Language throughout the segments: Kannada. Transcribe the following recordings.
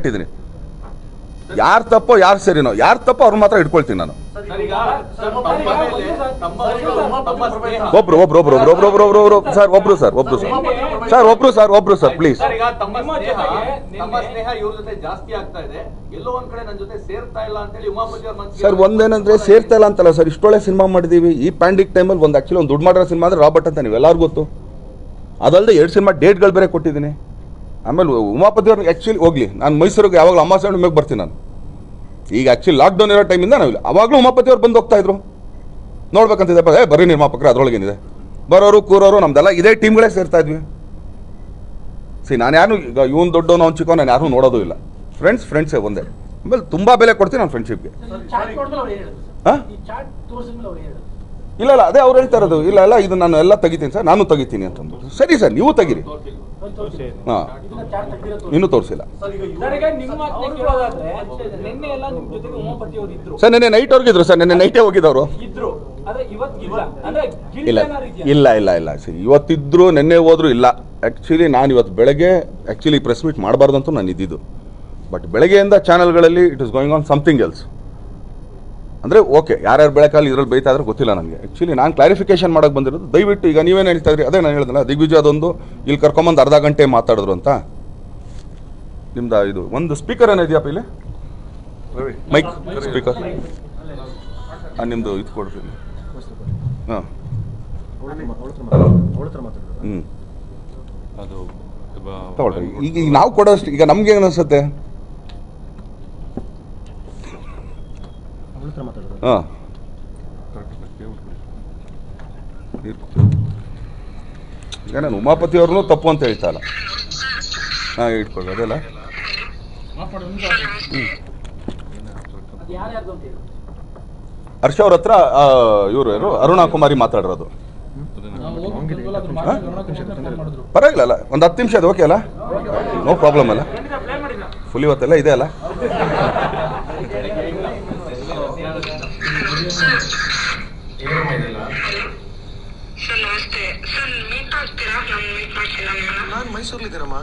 ಇದ್ದೀನಿ. ಯಾರು ತಪ್ಪೋ ಯಾರು ಸರಿನೋ, ಯಾರು ತಪ್ಪೋ ಅವ್ರು ಮಾತ್ರ ಇಟ್ಕೊಳ್ತೀನಿ ನಾನು. ಒಬ್ರು ಸರ್ ಪ್ಲೀಸ್. ಸರ್ ಒಂದೇನಂದ್ರೆ ಸೇರ್ತಾ ಇಲ್ಲ ಅಂತಲ್ಲ ಸರ್, ಇಷ್ಟೊಳ್ಳೆ ಸಿನಿಮಾ ಮಾಡಿದೀವಿ. ಈ ಪ್ಯಾಂಡಿಕ್ ಟೈಮಲ್ಲಿ ಆಕ್ಚುಲಿ ಒಂದು ದುಡ್ಡು ಮಾಡಿರೋ ಸಿನಿಮಾ ಅಂದ್ರೆ ರಾಬರ್ಟ್ ಅಂತ ನೀವು ಎಲ್ಲರಿಗೂ ಗೊತ್ತು. ಅದಲ್ಲದೆ 2 ಸಿನಿಮಾ ಡೇಟ್ಗಳು ಬೇರೆ ಕೊಟ್ಟಿದ್ದೀನಿ. ಆಮೇಲೆ ಉಮಾಪತಿ ಅವ್ರಿಗೆ ಆ್ಯಕ್ಚುಲಿ ಹೋಗ್ಲಿ, ನಾನು ಮೈಸೂರಿಗೆ ಯಾವಾಗಲೂ ಅಮಾವಾಸ್ಯೆ ಮೇಲೆ ಬರ್ತೀನಿ ನಾನು. ಈಗ ಆ್ಯಕ್ಚುಲಿ ಲಾಕ್ಡೌನ್ ಇರೋ ಟೈಮಿಂದ ನಾವಿಲ್ಲ, ಅವಾಗಲೂ ಉಮಾಪತಿ ಅವ್ರು ಬಂದು ಹೋಗ್ತಾ ಇದ್ರು. ನೋಡ್ಬೇಕಂತಿದೆ ಬರ್ರಿ ನಿರ್ಮಾಪಕರು, ಅದರೊಳಗೇನಿದೆ ಬರೋರು ಕೂರೋರು ನಮ್ದೆಲ್ಲ ಇದೇ ಟೀಮ್ಗಳೇ ಸೇರ್ತಾ ಇದ್ವಿ. ನಾನು ಯಾರು ಈಗ ಇವನು ದೊಡ್ಡವನು ಅವ್ನು ಚಿಕ್ಕವನು ನಾನು ಯಾರೂ ನೋಡೋದು ಇಲ್ಲ. ಫ್ರೆಂಡ್ಸೇ ಒಂದೇ. ಆಮೇಲೆ ತುಂಬ ಬೆಲೆ ಕೊಡ್ತೀನಿ ನಾನು ಫ್ರೆಂಡ್ಶಿಪ್ಗೆ. ಹಾಂ ಇಲ್ಲ ಅದೇ ಅವ್ರು ಹೇಳ್ತಾ ಇರೋದು. ಇಲ್ಲ ಇದು ನಾನು ಎಲ್ಲ ತೆಗಿತೀನಿ ಸರ್, ನಾನು ತೆಗಿತೀನಿ ಅಂತಂದು. ಸರಿ ಸರ್, ನೀವು ತೆಗೀರಿ. ಹಾಂ ಇನ್ನೂ ತೋರಿಸಿಲ್ಲ ಸರ್. ನೆನ್ನೆ ನೈಟ್ ಅವ್ರಿಗಿದ್ರು ಸರ್, ನೆನ್ನೆ ನೈಟೇ ಹೋಗಿದ್ದವರು. ಇಲ್ಲ ಸರ್, ಇವತ್ತಿದ್ರು ನೆನ್ನೆ ಹೋದ್ರು ಇಲ್ಲ. ಆ್ಯಕ್ಚುಲಿ ನಾನು ಇವತ್ತು ಬೆಳಗ್ಗೆ ಆ್ಯಕ್ಚುಲಿ ಪ್ರೆಸ್ ಮೀಟ್ ಮಾಡಬಾರ್ದಂತೂ ನಾನು ಇದ್ದಿದ್ದು. ಬಟ್ ಬೆಳಗ್ಗೆಯಿಂದ ಚಾನಲ್ಗಳಲ್ಲಿ it is going on something else. ಅಂದರೆ ಓಕೆ, ಯಾರ್ಯಾರು ಬೆಳಕಲ್ಲಿ ಇದ್ರಲ್ಲಿ ಬೈತಾ ಇದ್ರೆ ಗೊತ್ತಿಲ್ಲ ನನಗೆ. ಆ್ಯಕ್ಚುಲಿ ನಾನು ಕ್ಲಾರಿಫಿಕೇಶನ್ ಮಾಡೋಕ್ಕೆ ಬಂದಿರೋದು. ದಯವಿಟ್ಟು ಈಗ ನೀವೇನು ಹೇಳ್ತಾ ಇದ್ರಿ, ಅದೇ ನಾನು ಹೇಳಿದ್ನಲ್ಲ, ದಿಗ್ವಿಜಯ ಅದೊಂದು ಇಲ್ಲಿ ಕರ್ಕೊಂಬಂದು ಅರ್ಧ ಗಂಟೆ ಮಾತಾಡಿದ್ರು ಅಂತ. ನಿಮ್ದು ಇದು ಒಂದು ಸ್ಪೀಕರ್ ಏನಿದೆಯಪ್ಪ ಇಲ್ಲಿ, ಮೈಕ್ ಸ್ಪೀಕರ್ ನಿಮ್ಮದು ಇದು ಕೊಡ್ರಿ. ಹಾಂ ಅದು ತಗೊಳ್ರಿ. ಈಗ ನಾವು ಕೊಡೋಷ್ಟು ಈಗ ನಮ್ಗೆ ಏನು ಅನಿಸುತ್ತೆ? ಹಾಂ ಈಗ ನಾನು ಉಮಾಪತಿ ಅವ್ರನ್ನೂ ತಪ್ಪು ಅಂತ ಹೇಳ್ತಾ ಇಲ್ಲ. ಹಾಂ ಇಟ್ಕೊಳ್ಳಿ ಅದೆಲ್ಲ. ಹರ್ಷ ಅವ್ರ ಹತ್ರ ಇವರು ಯಾರು ಅರುಣಾ ಕುಮಾರಿ ಮಾತಾಡಿರೋದು. ಪರವಾಗಿಲ್ಲ, ಒಂದು 10 ನಿಮಿಷ ಅದು ಓಕೆ ಅಲ್ಲ, ನೋ ಪ್ರಾಬ್ಲಮ್ ಅಲ್ಲ. ಫುಲ್ ಇವತ್ತೆಲ್ಲ ಇದೆ ಅಲ್ಲ. ನಾನು ಮೈಸೂರ್ಲಿದ್ದೀರಮ್ಮ.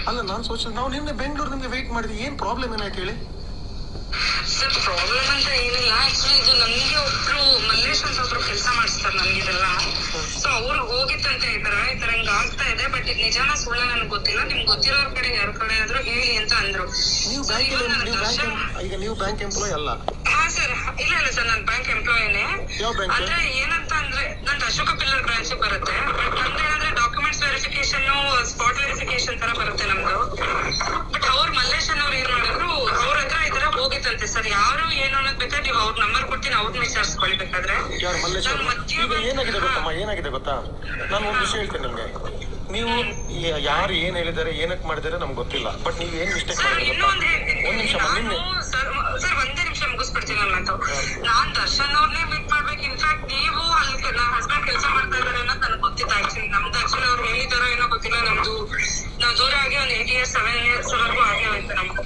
ಅಲ್ಲ ನಾನು ಸೋಚಲ್ ನಾವು ನಿನ್ನೆ ಬೆಂಗಳೂರು ನಿಮ್ಗೆ ವೇಟ್ ಮಾಡಿದ್ವಿ. ಏನ್ ಪ್ರಾಬ್ಲಮ್ ಏನಾಯ್ತು ಹೇಳಿ ಸರ್? ಪ್ರಾಬ್ಲಮ್ ಅಂತ ಏನಿಲ್ಲ. ಆಕ್ಚುಲಿ ಇದು ನಮ್ಗೆ ಒಬ್ರು ಮಲ್ಲೇಶ್ ಅಂತ ಒಬ್ರು ಕೆಲಸ ಮಾಡಿಸ್ತಾರೆ ನಮ್ಗಿದೆಲ್ಲ. ಸೊ ಅವ್ರು ಹೋಗಿತ್ತಂತ ಹೇಳ್ತಾರೆ, ಈ ತರ ಹಿಂಗ ಆಗ್ತಾ ಇದೆ. ಬಟ್ ಇದು ನಿಜಾನ ಸುಳ್ಳ ನನಗೆ ಗೊತ್ತಿಲ್ಲ. ನಿಮ್ಗೆ ಗೊತ್ತಿರೋರ್ ಕಡೆ ಯಾರ ಕಡೆ ಆದ್ರೂ ಹೇಳಿ ಅಂತ ಅಂದ್ರು. ನೀವು ಬ್ಯಾಂಕ್ ಎಂಪ್ಲಾಯ್ ಅಲ್ಲ? ಹಾ ಸರ್, ಇಲ್ಲ ಸರ್, ನಾನು ಬ್ಯಾಂಕ್ ಎಂಪ್ಲಾಯಿನೇ. ಅಂದ್ರೆ ಏನಂತ ಅಂದ್ರೆ ನಂದು ಅಶೋಕ ಪಿಲ್ಲರ್ ಬ್ರಾಂಚ್ ಬರುತ್ತೆ. ಬಟ್ ನಮ್ದು ಏನಂದ್ರೆ ಡಾಕ್ಯುಮೆಂಟ್ಸ್ ವೆರಿಫಿಕೇಶನ್, ಸ್ಪಾಟ್ ವೆರಿಫಿಕೇಶನ್ ತರ ಬರುತ್ತೆ ನಮ್ದು. ಬಟ್ ಅವ್ರು ಮಲ್ಲೇಶ್ ಅನ್ನೋರು ಏನ್ ಮಾಡಿದ್ರು, ಅವ್ರ ಹತ್ರ ಈ ತರ ಹೋಗಿತ್ತಂತೆ ಸರ್. ಯಾರು ಏನು ಅನ್ನೋದ್ ಬೇಕಾದ್ರೆ ನೀವು ಅವ್ರ ನಂಬರ್ ಕೊಡ್ತೀನಿ, ಅವ್ರನ್ನ ವಿಚಾರಿಸ್ಕೊಳ್ಬೇಕಾದ್ರೆ. ಏನಾಗಿದೆ ಗೊತ್ತಾ, ನಾನು ಒಂದು ವಿಷಯ ಹೇಳ್ತೇನೆ ನಿಮ್ಗೆ. ನೀವು ಯಾರು ಏನ್ ಹೇಳಿದಾರೆ ಏನಕ್ಕೆ ಮಾಡಿದಾರೆ ನಮ್ಗೆ ಗೊತ್ತಿಲ್ಲ. ಬಟ್ ನೀವು ಏನ್ ಮಿಸ್ಟೇಕ್ ಮಾಡಿದ್ರೆ ಸರ್ ಒಂದೇ ನಿಮಿಷ ಮುಗಿಸ್ಬಿಡ್ತೀನಿ ನನ್ನ ಮಾತು. ನಾನ್ ದರ್ಶನ್ ಅವ್ರನ್ನೇ ಮೀಟ್ ಮಾಡ್ಬೇಕು. ಇನ್ಫ್ಯಾಕ್ಟ್ ನೀವು ಅಲ್ಲಿ ನನ್ನ ಹಸ್ಬೆಂಡ್ ಕೆಲಸ ಮಾಡ್ತಾ ಇದಾರೆ ಅನ್ನೋದು ನನಗೆ ಗೊತ್ತಿತ್ತು. ಆಕ್ಚುಲಿ ನಮ್ದು ಆಕ್ಚುಲಿ ಅವ್ರು ಹೇಳಿದಾರೋ ಏನೋ ಗೊತ್ತಿಲ್ಲ. ನಾವು ದೂರ ಆಗಿ ಒಂದು 8 years 7 years ವರೆಗೂ ಆಗೇ ಹೋಯ್ತು ನಮ್ಗೂ.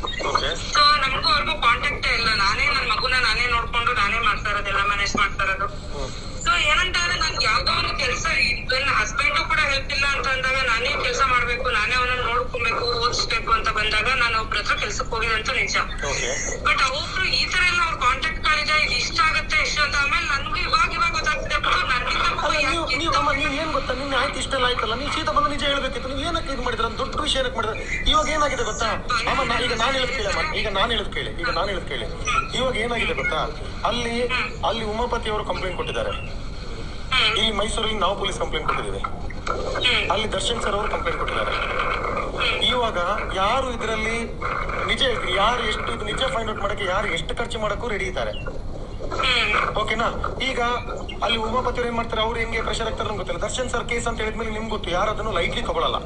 ಸೊ ನಮಗೂ ಅವ್ರಿಗೂ ಕಾಂಟ್ಯಾಕ್ಟೇ ಇಲ್ಲ. ನಾನೇ ನನ್ನ ಮಗುನ ನಾನೇ ನೋಡ್ಕೊಂಡು ನಾನೇ ಮಾಡ್ತಾ ಇರೋದೆಲ್ಲ, ಮ್ಯಾನೇಜ್ ಮಾಡ್ತಾ ಇರೋದು. ಸೊ ಏನಂತಂದ್ರೆ ನನ್ಗೆ ಯಾವ್ದೋ ಒಂದು ಕೆಲಸ, ನನ್ನ ಹಸ್ಬೆಂಡು ಕೂಡ ಹೆಲ್ಪ್ ಇಲ್ಲ ಅಂತ ಅಂದಾಗ ನಾನೇ ಕೆಲಸ ಮಾಡ್ಬೇಕು, ನಾನೇ ಅವನನ್ನ ನೋಡ್ಕೊಬೇಕು, ಓದಿಸ್ಬೇಕು ಅಂತ ಬಂದಾಗ ನಾನು ಒಬ್ರ ಹತ್ರ ಕೆಲ್ಸಕ್ಕೆ ಹೋಗಿದಂತೂ ನಿಜ. ಬಟ್ ಒಬ್ರು ಈ ತರ ಎಲ್ಲ ಅವ್ರ ಕಾಂಟ್ಯಾಕ್ಟ್ ಗಳಿದೆ, ಇದು ಇಷ್ಟ ಆಗುತ್ತೆ ಇಷ್ಟ ಅಂತ. ಆಮೇಲೆ ನನ್ಗೆ ಇವಾಗ ಗೊತ್ತಾಗ್ತಿದೆ ಬಿಟ್ಟು ನೀವ್ ಏನ್ ಗೊತ್ತಾ, ನಿನ್ನೆ ಆಯ್ತು ಇಷ್ಟೆಲ್ಲ ಆಯ್ತಲ್ಲ, ನೀವು ಸೀದಾ ಬಂದು ನಿಜ ಹೇಳ್ಬೇಕಿತ್ತು. ನೀವು ಏನಕ್ಕೆ ಇದು ಮಾಡಿದ್ರ, ದೊಡ್ಡ ವಿಷಯ ಏನಕ್ಕೆ ಮಾಡಿದ್ರೆ. ಇವಾಗ ಏನಾಗಿದೆ ಗೊತ್ತಾ ಅಮ್ಮ, ಈಗ ನಾನು ಹೇಳದ್ ಕೇಳಿ. ಇವಾಗ ಏನಾಗಿದೆ ಗೊತ್ತಾ, ಅಲ್ಲಿ ಉಮಾಪತಿ ಅವರು ಕಂಪ್ಲೇಂಟ್ ಕೊಟ್ಟಿದ್ದಾರೆ. ಇಲ್ಲಿ ಮೈಸೂರಲ್ಲಿ ನಾವು ಪೊಲೀಸ್ ಕಂಪ್ಲೇಂಟ್ ಕೊಟ್ಟಿದ್ದೀವಿ. ಅಲ್ಲಿ ದರ್ಶನ್ ಸರ್ ಅವರು ಕಂಪ್ಲೇಂಟ್ ಕೊಟ್ಟಿದ್ದಾರೆ. ಇವಾಗ ಯಾರು ಇದರಲ್ಲಿ ನಿಜ ಹೇಳ್ತೀರಿ, ಯಾರು ಎಷ್ಟು ಇದು ನಿಜ ಫೈಂಡ್ ಔಟ್ ಮಾಡಕ್ಕೆ ಯಾರು ಎಷ್ಟು ಖರ್ಚು ಮಾಡಕ್ಕೂ ರೆಡಿ ಇದ್ದಾರೆ. ಓಕೆನಾ? ಈಗ ಅಲ್ಲಿ ಉಮಾಪತಿ ಅವ್ರು ಏನ್ ಮಾಡ್ತಾರೆ, ಅವ್ರು ಹೆಂಗೆ ಪ್ರೆಷರ್ ಆಗ್ತಾರೆ ನಮ್ಗೆ ಗೊತ್ತಿಲ್ಲ. ದರ್ಶನ್ ಸರ್ ಕೇಸ್ ಅಂತ ಹೇಳಿದ್ಮೇಲೆ ನಿಮ್ಗೆ ಗೊತ್ತು, ಯಾರು ಅದನ್ನು ಲೈಟ್ಲಿ ತಗೊಳ್ಳಲ್ಲ.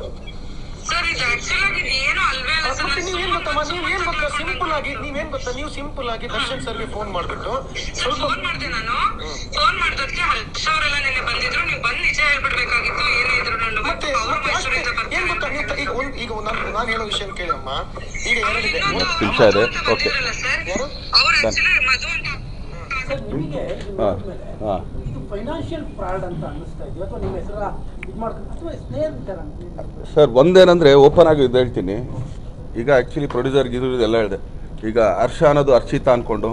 ನೀವೇನ್ ಗೊತ್ತಾ, ನೀವು ಸಿಂಪಲ್ ಆಗಿ ದರ್ಶನ್ ಸರ್ಗೆ ಫೋನ್ ಮಾಡ್ಬಿಟ್ಟು ಸ್ವಲ್ಪ ಫೋನ್ ಮಾಡಿದೆ. ನಾನು ಫೋನ್ ಮಾಡಿದಕ್ಕೆ ಹರ್ಷ ಅವರೆಲ್ಲ ನೆನ್ನೆ ಬಂದಿದ್ರು. ನೀವು ಬಂದು ನಿಜ ಹೇಳ್ಬಿಡ್ಬೇಕಾಗಿತ್ತು ಏನೇ ಇದ್ರು. ಈಗ ನಾನು ಹೇಳೋ ವಿಷಯ ಕೇಳಿ ಅಮ್ಮ. ಈಗ ಫೈನಾನ್ಷಿಯಲ್ ಫ್ರಾಡ್ ಅಂತ ಅನ್ನಿಸ್ತಾ ಇದೆಯಾ ಅಥವಾ ನಿಮ್ಮ ಹೆಸರ ಸರ್ ಒಂದೇನಂದರೆ ಓಪನ್ ಆಗಿ ಇದು ಹೇಳ್ತೀನಿ. ಈಗ ಆ್ಯಕ್ಚುಲಿ ಪ್ರೊಡ್ಯೂಸರ್ಗೆ ಎಲ್ಲ ಹೇಳಿದೆ. ಈಗ ಹರ್ಷ ಅನ್ನೋದು ಅರ್ಚಿತಾ ಅಂದ್ಕೊಂಡು,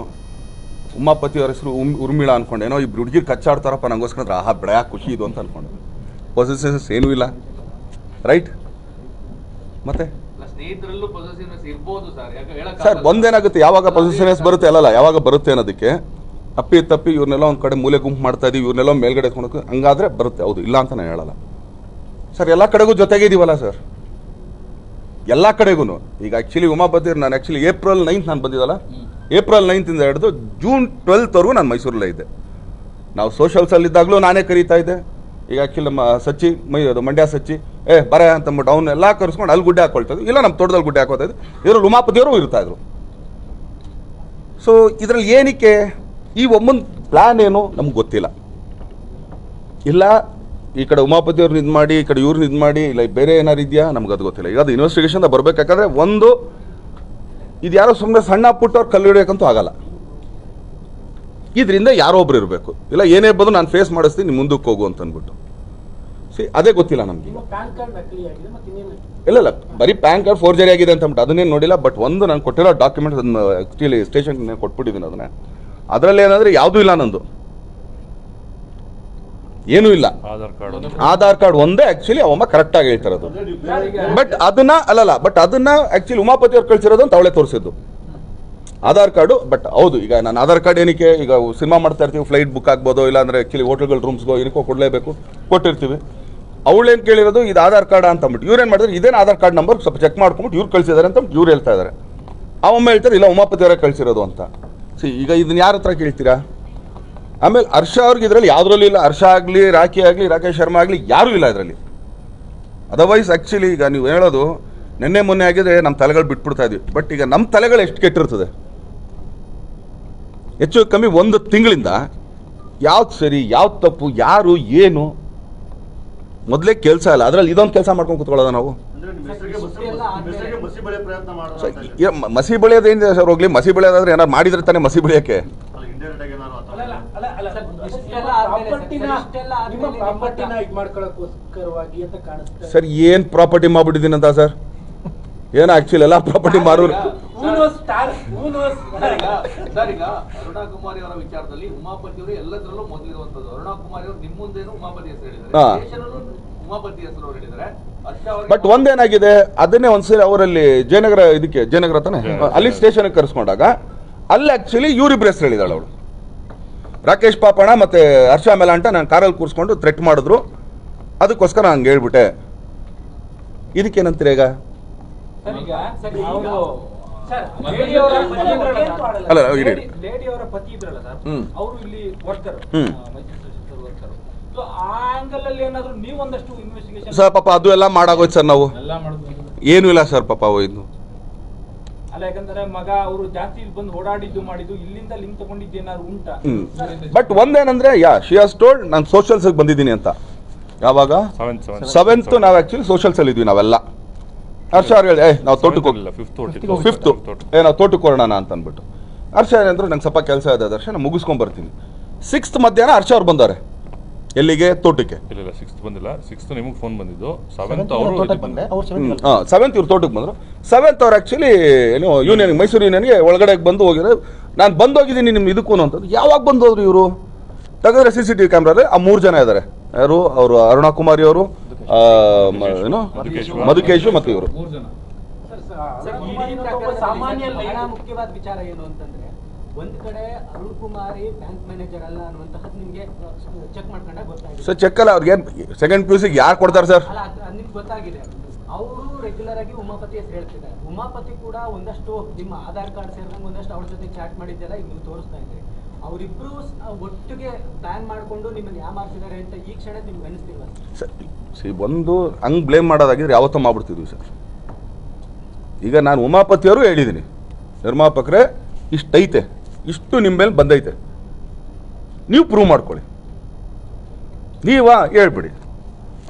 ಉಮಾಪತಿ ಅವ್ರ ಹೆಸರು ಉರ್ಮಿಳಾ ಅಂದ್ಕೊಂಡು, ಏನೋ ಇಬ್ರು ಹುಡುಗಿರು ಕಚ್ಚಾಡ್ತಾರಪ್ಪ ನಂಗೋಸ್ಕರ ಅಂದ್ರೆ ಆಹಾ ಬೆಳೆಯ ಖುಷಿ ಇದು ಅಂತ ಅಂದ್ಕೊಂಡು. ಪೊಸೆಸಿವ್ನೆಸ್ ಏನೂ ಇಲ್ಲ, ರೈಟ್? ಮತ್ತೆ ಸರ್ ಒಂದೇನಾಗುತ್ತೆ, ಯಾವಾಗ ಪೊಸೆಸಿವ್ನೆಸ್ ಬರುತ್ತೆ ಅಲ್ಲಲ್ಲ, ಯಾವಾಗ ಬರುತ್ತೆ ಅನ್ನೋದಕ್ಕೆ ಅಪ್ಪಿ ತಪ್ಪಿ ಇವ್ರನ್ನೆಲ್ಲ ಒಂದು ಕಡೆ ಮೂಲೆ ಗುಂಪು ಮಾಡ್ತಾ ಇದೀವಿ, ಇವ್ರನ್ನೆಲ್ಲ ಮೇಲ್ಗಡೆ ಎತ್ಕೊಂಡು ಹಂಗಾದ್ರೆ ಬರುತ್ತೆ. ಹೌದು, ಇಲ್ಲ ಅಂತ ನಾನು ಹೇಳಲ್ಲ ಸರ್. ಎಲ್ಲ ಕಡೆಗೂ ಜೊತೆಗೆ ಇದೀವಲ್ಲ ಸರ್, ಎಲ್ಲ ಕಡೆಗೂ. ಈಗ ಆ್ಯಕ್ಚುಲಿ ಉಮಾಪತಿ ನಾನು ಆ್ಯಕ್ಚುಲಿ ಏಪ್ರಿಲ್ 9 ನಾನು ಬಂದಿದ್ದಲ್ಲ, ಏಪ್ರಿಲ್ 9 ಹಿಡಿದು ಜೂನ್ 12 ನಾನು ಮೈಸೂರಲ್ಲೇ ಇದ್ದೆ. ನಾವು ಸೋಷಲ್ಸಲ್ಲಿದ್ದಾಗಲೂ ನಾನೇ ಕರೀತಾ ಇದ್ದೆ. ಈಗ ಆ್ಯಕ್ಚುಲಿ ನಮ್ಮ ಸಚ್ಚಿ ಅದು ಮಂಡ್ಯ ಸಚ್ಚಿ ಬರ ಅಂತಂದ್ಬಿಟ್ಟು ಅವನ್ನೆಲ್ಲ ಕರೆಸ್ಕೊಂಡು ಅಲ್ಲಿ ಗುಡ್ಡೆ ಹಾಕೊಳ್ತಾ ಇದ್ವಿ, ಇಲ್ಲ ನಮ್ಮ ತೋಟದಲ್ಲಿ ಗುಡ್ಡೆ ಹಾಕೋತಾ ಇದ್ವಿ. ಇದರಲ್ಲಿ ಉಮಾಪತಿಯವರು ಇರ್ತಾಯಿದ್ರು. ಸೊ ಇದರಲ್ಲಿ ಏನಕ್ಕೆ ಈ ಒಮ್ಮನ್ ಪ್ಲ್ಯಾನ್ ಏನು ನಮ್ಗೆ ಗೊತ್ತಿಲ್ಲ. ಇಲ್ಲ ಈ ಕಡೆ ಉಮಾಪತಿಯವ್ರನ್ನ ಇದು ಮಾಡಿ, ಈ ಕಡೆ ಇವ್ರನ್ನ ಇದು ಮಾಡಿ, ಇಲ್ಲ ಬೇರೆ ಏನಾರು ಇದೆಯಾ ನಮ್ಗೆ ಅದು ಗೊತ್ತಿಲ್ಲ. ಈಗ ಅದು ಇನ್ವೆಸ್ಟಿಗೇಷನ್ ಬರಬೇಕಾದ್ರೆ ಒಂದು ಇದು ಯಾರೋ ಸುಮ್ಮನೆ ಸಣ್ಣ ಪುಟ್ಟವ್ರು ಕಲ್ಲು ಹಿಡಿಯೋಕ್ಕಂತೂ ಆಗಲ್ಲ. ಇದರಿಂದ ಯಾರೋ ಒಬ್ರು ಇರಬೇಕು. ಇಲ್ಲ ಏನೇ ಬಂದು ನಾನು ಫೇಸ್ ಮಾಡಿಸ್ತೀನಿ, ನೀವು ಮುಂದಕ್ಕೆ ಹೋಗು ಅಂತ ಅಂದ್ಬಿಟ್ಟು. ಅದೇ ಗೊತ್ತಿಲ್ಲ ನಮ್ಗೆ. ಇಲ್ಲ ಬರೀ ಪ್ಯಾನ್ ಕಾರ್ಡ್ ಫೋರ್ಜರಿ ಆಗಿದೆ ಅಂತ ಅಂದ್ಬಿಟ್ಟು ಅದನ್ನೇನು ನೋಡಿಲ್ಲ. ಬಟ್ ಒಂದು ನಾನು ಕೊಟ್ಟಿರೋ ಡಾಕ್ಯುಮೆಂಟ್ ಅದನ್ನ ಆ್ಯಕ್ಚುಲಿ ಸ್ಟೇಷನ್ಗೆ ಕೊಟ್ಬಿಟ್ಟಿದ್ದೀನಿ. ಅದನ್ನ ಅದರಲ್ಲಿ ಏನಂದ್ರೆ ಯಾವುದೂ ಇಲ್ಲ, ನಂದು ಏನೂ ಇಲ್ಲ. ಆಧಾರ್ ಕಾರ್ಡ್ ಒಂದೇ ಆ್ಯಕ್ಚುಲಿ ಅವಮ್ಮ ಕರೆಕ್ಟಾಗಿ ಹೇಳ್ತಿರೋದು. ಬಟ್ ಅದನ್ನ ಆ್ಯಕ್ಚುಲಿ ಉಮಾಪತಿ ಅವ್ರು ಕಳಿಸಿರೋದು ಅಂತ ಅವಳೇ ತೋರಿಸಿದ್ದು ಆಧಾರ್ ಕಾರ್ಡು. ಬಟ್ ಹೌದು, ಈಗ ನಾನು ಆಧಾರ್ ಕಾರ್ಡ್ ಏನಕ್ಕೆ, ಈಗ ಸಿನಿಮಾ ಮಾಡ್ತಾ ಇರ್ತೀವಿ, ಫ್ಲೈಟ್ ಬುಕ್ ಆಗ್ಬೋದು, ಇಲ್ಲಾಂದರೆ ಆ್ಯಕ್ಚುಲಿ ಹೋಟೆಲ್ಗಳು ರೂಮ್ಸ್ಗೋ ಏನಕ್ಕೋ ಕೊಡಲೇಬೇಕು, ಕೊಟ್ಟಿರ್ತೀವಿ. ಅವಳೇನು ಕೇಳಿರೋದು ಇದು ಆಧಾರ್ ಕಾರ್ಡ್ ಅಂತ ಅಂದ್ಬಿಟ್ಟು ಇವ್ರೇನು ಮಾಡಿದ್ರೆ ಇದೇನು ಆಧಾರ್ ಕಾರ್ಡ್ ನಂಬರ್ ಸ್ವಲ್ಪ ಚೆಕ್ ಮಾಡ್ಕೊಂಬಿಟ್ಟು ಇವ್ರು ಕಳಿಸಿದ್ದಾರೆ ಅಂತ ಇವ್ರು ಹೇಳ್ತಾ ಇದ್ದಾರೆ. ಅವಮ್ಮ ಹೇಳ್ತಾರೆ ಇಲ್ಲ ಉಮಾಪತಿ ಅವರೇ ಕಳಿಸಿರೋದು ಅಂತ. ಈಗ ಇದನ್ನ ಯಾರ ಹತ್ರ ಕೇಳ್ತೀರಾ? ಆಮೇಲೆ ಹರ್ಷ ಅವ್ರಿಗೆ ಇದರಲ್ಲಿ ಯಾವುದ್ರಲ್ಲೂ ಇಲ್ಲ. ಹರ್ಷ ಆಗಲಿ, ರಾಖಿ ಆಗಲಿ, ರಾಕೇಶ್ ಶರ್ಮಾ ಆಗಲಿ ಯಾರೂ ಇಲ್ಲ ಇದರಲ್ಲಿ. ಅದರ್ವೈಸ್ ಆ್ಯಕ್ಚುಲಿ ಈಗ ನೀವು ಹೇಳೋದು ನಿನ್ನೆ ಮೊನ್ನೆ ಆಗಿದ್ರೆ ನಮ್ಮ ತಲೆಗಳು ಬಿಟ್ಬಿಡ್ತಾ ಇದ್ವಿ. ಬಟ್ ಈಗ ನಮ್ಮ ತಲೆಗಳು ಎಷ್ಟು ಕೆಟ್ಟಿರ್ತದೆ, ಹೆಚ್ಚು ಕಮ್ಮಿ ಒಂದು ತಿಂಗಳಿಂದ ಯಾವ್ದು ಸರಿ ಯಾವ್ದು ತಪ್ಪು ಯಾರು ಏನು ಮೊದಲೇ ಕೆಲಸ ಇಲ್ಲ. ಅದರಲ್ಲಿ ಇದೊಂದು ಕೆಲಸ ಮಾಡ್ಕೊಂಡು ಕೂತ್ಕೊಳ್ಳೋದ ನಾವು. ಮಸಿ ಬೆಳೆಯೋದೇನಿದೆ ಸರ್, ಹೋಗ್ಲಿ ಮಸಿ ಬೆಳೆಯೋದಾದ್ರೆ ಏನಾರು ಮಾಡಿದ್ರೆ ತಾನೇ ಮಸಿ ಬೆಳೆಯೋಕ್ಕೆ. ಸರ್ ಏನು ಪ್ರಾಪರ್ಟಿ ಮಾಡ್ಬಿಟ್ಟಿದ್ದೀನಿ ಅಂತ ಸರ್, ಏನು ಆಕ್ಚುಲಿ ಎಲ್ಲ ಪ್ರಾಪರ್ಟಿ ಮಾರೋರು. ಸರ್ ಈಗ ಅರುಣಾ ಕುಮಾರಿ ಅವರ ವಿಚಾರದಲ್ಲಿ ಉಮಾಪತಿ ಅವರು ಎಲ್ಲದರಲ್ಲೂ ಮೊದಲಿರುವಂತದ್ದು. ಅರುಣಾ ಕುಮಾರಿ ಅವರು ನಿಮ್ಮ ಮುಂದೇನು ಉಮಾಪತಿ ಹೆಸರು ಹೇಳಿದ್ದಾರೆ, ಉಮಾಪತಿ ಹೆಸರು ಅವರು ಹೇಳಿದ್ದಾರೆ. ಬಟ್ ಒಂದೇನಾಗಿದೆ, ಅದನ್ನೇ ಒಂದ್ಸರಿ ಅವರಲ್ಲಿ ಜಯನಗರ ತಾನೆ ಅಲ್ಲಿ ಸ್ಟೇಷನ್ಗೆ ಕರೆಸ್ಕೊಂಡಾಗ ಅಲ್ಲಿ ಆಕ್ಚುಲಿ ಇವರಿಬ್ರು ಹೆಸರು ಹೇಳಿದಾಳೆ ಅವಳು. ರಾಕೇಶ್ ಪಾಪಣ್ಣ ಮತ್ತೆ ಹರ್ಷ ಮೇಲಾಂಟ ನಾನು ಕಾರಲ್ಲಿ ಕೂರಿಸ್ಕೊಂಡು ಥ್ರೆಟ್ ಮಾಡಿದ್ರು, ಅದಕ್ಕೋಸ್ಕರ ಹಂಗೆ ಹೇಳ್ಬಿಟ್ಟೆ. ಇದಕ್ಕೇನಂತೀರ ಈಗ? ಅಲ್ಲ ಲೇಡಿಯವರ ಪತಿ ಇದ್ರಲ್ಲ ಸರ್, ಅವರು ಇಲ್ಲಿ ವರ್ಕರ್, ಸರ್ ಪಾಪ ಅದು ಎಲ್ಲ ಮಾಡಾಗೋಯ್ತು ಸರ್. ನಾವು ಏನು ಇಲ್ಲ ಸರ್ ಪಾಪ ಇದು. ಅಲ್ಲ ಯಾಕಂದ್ರೆ ಮಗ ಅವರು ಜಾಸ್ತಿ ಬಂದು ಓಡಾಡಿದ್ದು ಮಾಡಿದ್ದು ಇಲ್ಲಿಂದ ಲಿಂಕ್ ತಗೊಂಡಿದ್ದು ಏನಾದ್ರು ಉಂಟಾ? ಬಟ್ ಒಂದೇನಂದ್ರೆ ಶಿ ಹ್ಯಾಸ್ ಟೋಲ್ಡ್ ನಾನು ಸೋಷಲ್ಸ್ ಬಂದಿದ್ದೀನಿ ಅಂತ. ಯಾವಾಗ 7th ನಾವು ಆಕ್ಚುಲಿ ಸೋಷಲ್ಸ್ ಅಲ್ಲಿ ಇದ್ವಿ ನಾವೆಲ್ಲ. ಹರ್ಷ ಅವ್ರು ಹೇಳಿ ನಾವು ತೋಟಕ್ಕೆ ಹೋಗಿಲ್ಲ, 5th ನಾವು ತೋಟಕ್ಕೆ ಹೊರಡೋಣ ಅಂತ ಅಂದ್ಬಿಟ್ಟು. ಹರ್ಷ ಏನಂದ್ರು ನಂಗೆ ಸ್ವಲ್ಪ ಕೆಲಸ ಇದೆ ದರ್ಶನ ನಾನು ಮುಗಿಸ್ಕೊಂಡ್ ಬರ್ತೀನಿ. 6th ಮಧ್ಯಾಹ್ನ ಹರ್ಷ ಅವ್ರು ಬಂದಾರೆ. ಎಲ್ಲಿಗೆ? ತೋಟಕ್ಕೆ. ಇಲ್ಲ 6th ಬಂದಿಲ್ಲ, 6th ನಿಮಗೆ ಫೋನ್ ಬಂದಿದ್ದು. 7th ಅವರು 7th ಇವ್ರು ತೋಟಕ್ಕೆ ಬಂದರು. 7th ಅವ್ರು ಆ್ಯಕ್ಚುಲಿ ಏನು ಯೂನಿಯನ್ ಮೈಸೂರು ಯೂನಿಯನ್ಗೆ ಒಳಗಡೆ ಬಂದು ಹೋಗಿರೋ. ನಾನು ಬಂದೋಗಿದ್ದೀನಿ ನಿಮ್ಮ ಇದಕ್ಕೂ ಅಂತಂದು. ಯಾವಾಗ ಬಂದು ಹೋದ್ರು ಇವರು? ತೆಗೆದ್ರೆ CCTV ಕ್ಯಾಮ್ರಾದಲ್ಲಿ ಆ 3 ಜನ ಇದ್ದಾರೆ. ಯಾರು? ಅವರು ಅರುಣಾ ಕುಮಾರಿ ಅವರು, ಏನು ಮಧುಕೇಶು ಮತ್ತು ಇವರು. ಮುಖ್ಯವಾದ ವಿಚಾರ ಏನು ಅಂತಂದ್ರೆ, ಒಂದ್ ಕಡೆ ಅರುಣ್ ಕುಮಾರಿ ಬ್ಯಾಂಕ್ ಮ್ಯಾನೇಜರ್ ಅಲ್ಲ ಅನ್ನುವಂತಹದ್ದು ನಿಮ್ಗೆ ಚೆಕ್ ಮಾಡ್ಕೊಂಡಾಗ ಗೊತ್ತಾಗಿದೆ. ಸರ್ ಚೆಕ್ ಅಲ್ಲ, ಅವ್ರಿಗೆ ಸೆಕೆಂಡ್ PUC ಯಾರು ಕೊಡ್ತಾರೆ ಸರ್? ನಿಮ್ಗೆ ಗೊತ್ತಾಗಿದೆ. ಅವರು ರೆಗ್ಯುಲರ್ ಆಗಿ ಉಮಾಪತಿ ಹೆಸರು ಹೇಳ್ತಿದ್ದಾರೆ. ಉಮಾಪತಿ ಕೂಡ ಒಂದಷ್ಟು ನಿಮ್ಮ ಆಧಾರ್ ಕಾರ್ಡ್ ಸೇರಿದಂಗೆ ಒಂದಷ್ಟು ಅವ್ರ ಜೊತೆ ಚಾಟ್ ಮಾಡಿದ್ದೆಲ್ಲ ಈಗ ನೀವು ತೋರಿಸ್ತಾ ಇದ್ದೀರಿ. ಅವರಿಬ್ರು ಒಟ್ಟಿಗೆ ಪ್ಲಾನ್ ಮಾಡಿಕೊಂಡು ನಿಮ್ಮನ್ನು ಯಾಮಾರಿಸಿದ್ದಾರೆ ಅಂತ ಈ ಕ್ಷಣ ನಿಮ್ಗೆ ಅನಿಸ್ತಿಲ್ವಾ ಸರ್? ಒಂದು ಹಂಗೆ ಬ್ಲೇಮ್ ಮಾಡೋದಾಗಿದ್ರೆ ಯಾವತ್ತೂ ಮಾಡ್ಬಿಡ್ತಿದ್ವಿ ಸರ್. ಈಗ ನಾನು ಉಮಾಪತಿಯವರು ಹೇಳಿದ್ದೀನಿ, ನಿರ್ಮಾಪಕರೇ ಇಷ್ಟೈತೆ, ಇಷ್ಟು ನಿಮ್ಮ ಮೇಲೆ ಬಂದೈತೆ, ನೀವು ಪ್ರೂವ್ ಮಾಡ್ಕೊಳ್ಳಿ, ನೀವಾ ಹೇಳ್ಬಿಡಿ.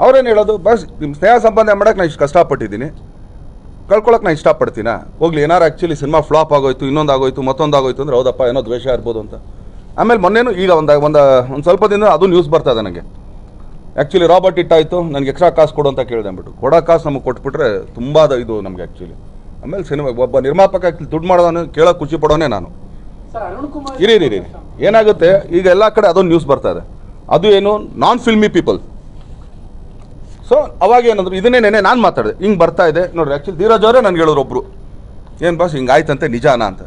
ಅವ್ರೇನು ಹೇಳೋದು, ಬಸ್ ನಿಮ್ಮ ಸ್ನೇಹ ಸಂಬಂಧ ಮಾಡೋಕ್ಕೆ ನಾನು ಇಷ್ಟು ಕಷ್ಟಪಟ್ಟಿದ್ದೀನಿ, ಕಳ್ಕೊಳಕ್ಕೆ ನಾನು ಇಷ್ಟಪಡ್ತೀನ ಹೋಗ್ಲಿ. ಏನಾರು ಆ್ಯಕ್ಚುಲಿ ಸಿನಿಮಾ ಫ್ಲಾಪ್ ಆಗೋಯ್ತು, ಇನ್ನೊಂದು ಆಗೋಯ್ತು, ಮತ್ತೊಂದು ಆಗೋಯ್ತು ಅಂದರೆ ಹೌದಪ್ಪ ಏನೋ ದ್ವೇಷ ಇರ್ಬೋದು ಅಂತ. ಆಮೇಲೆ ಮೊನ್ನೆನೂ ಈಗ ಒಂದು ಸ್ವಲ್ಪ ದಿನ ಅದು ನ್ಯೂಸ್ ಬರ್ತಾ ಇದೆ ನನಗೆ. ಆ್ಯಕ್ಚುಲಿ ರಾಬರ್ಟ್ ಇಟ್ಟಾಯಿತು ನನಗೆ ಎಕ್ಸ್ಟ್ರಾ ಕಾಸು ಕೊಡು ಅಂತ ಕೇಳಿದೆ ಅಂದ್ಬಿಟ್ಟು ಕೊಡೋ ಕಾಸು ನಮಗೆ ಕೊಟ್ಬಿಟ್ರೆ ತುಂಬ ಇದು ನಮಗೆ ಆ್ಯಕ್ಚುಲಿ. ಆಮೇಲೆ ಸಿನಿಮಾ ಒಬ್ಬ ನಿರ್ಮಾಪಕ ಆ್ಯಕ್ಚುಲಿ ದುಡ್ಡು ಮಾಡೋನು ಕೇಳೋಕೆ ಖುಷಿ ಪಡೋನೇ ನಾನು. ಇರಿ ಏನಾಗುತ್ತೆ ಈಗ ಎಲ್ಲ ಕಡೆ ಅದೊಂದು ನ್ಯೂಸ್ ಬರ್ತಾ ಇದೆ, ಅದು ಏನು ನಾನ್ ಫಿಲ್ಮಿ ಪೀಪಲ್. ಸೊ ಅವಾಗ ಏನಂದ್ರು ಇದನ್ನೇ ನೆನೆ ನಾನು ಮಾತಾಡಿದೆ ಹಿಂಗೆ ಬರ್ತಾ ಇದೆ ನೋಡ್ರಿ. ಆ್ಯಕ್ಚುಲಿ ಧೀರಜ್ ಅವರೇ ನನಗೆ ಹೇಳಿದ್ರು ಒಬ್ರು, ಏನು ಬಾಸ್ ಹಿಂಗೆ ಆಯ್ತಂತೆ ನಿಜಾನ ಅಂತ.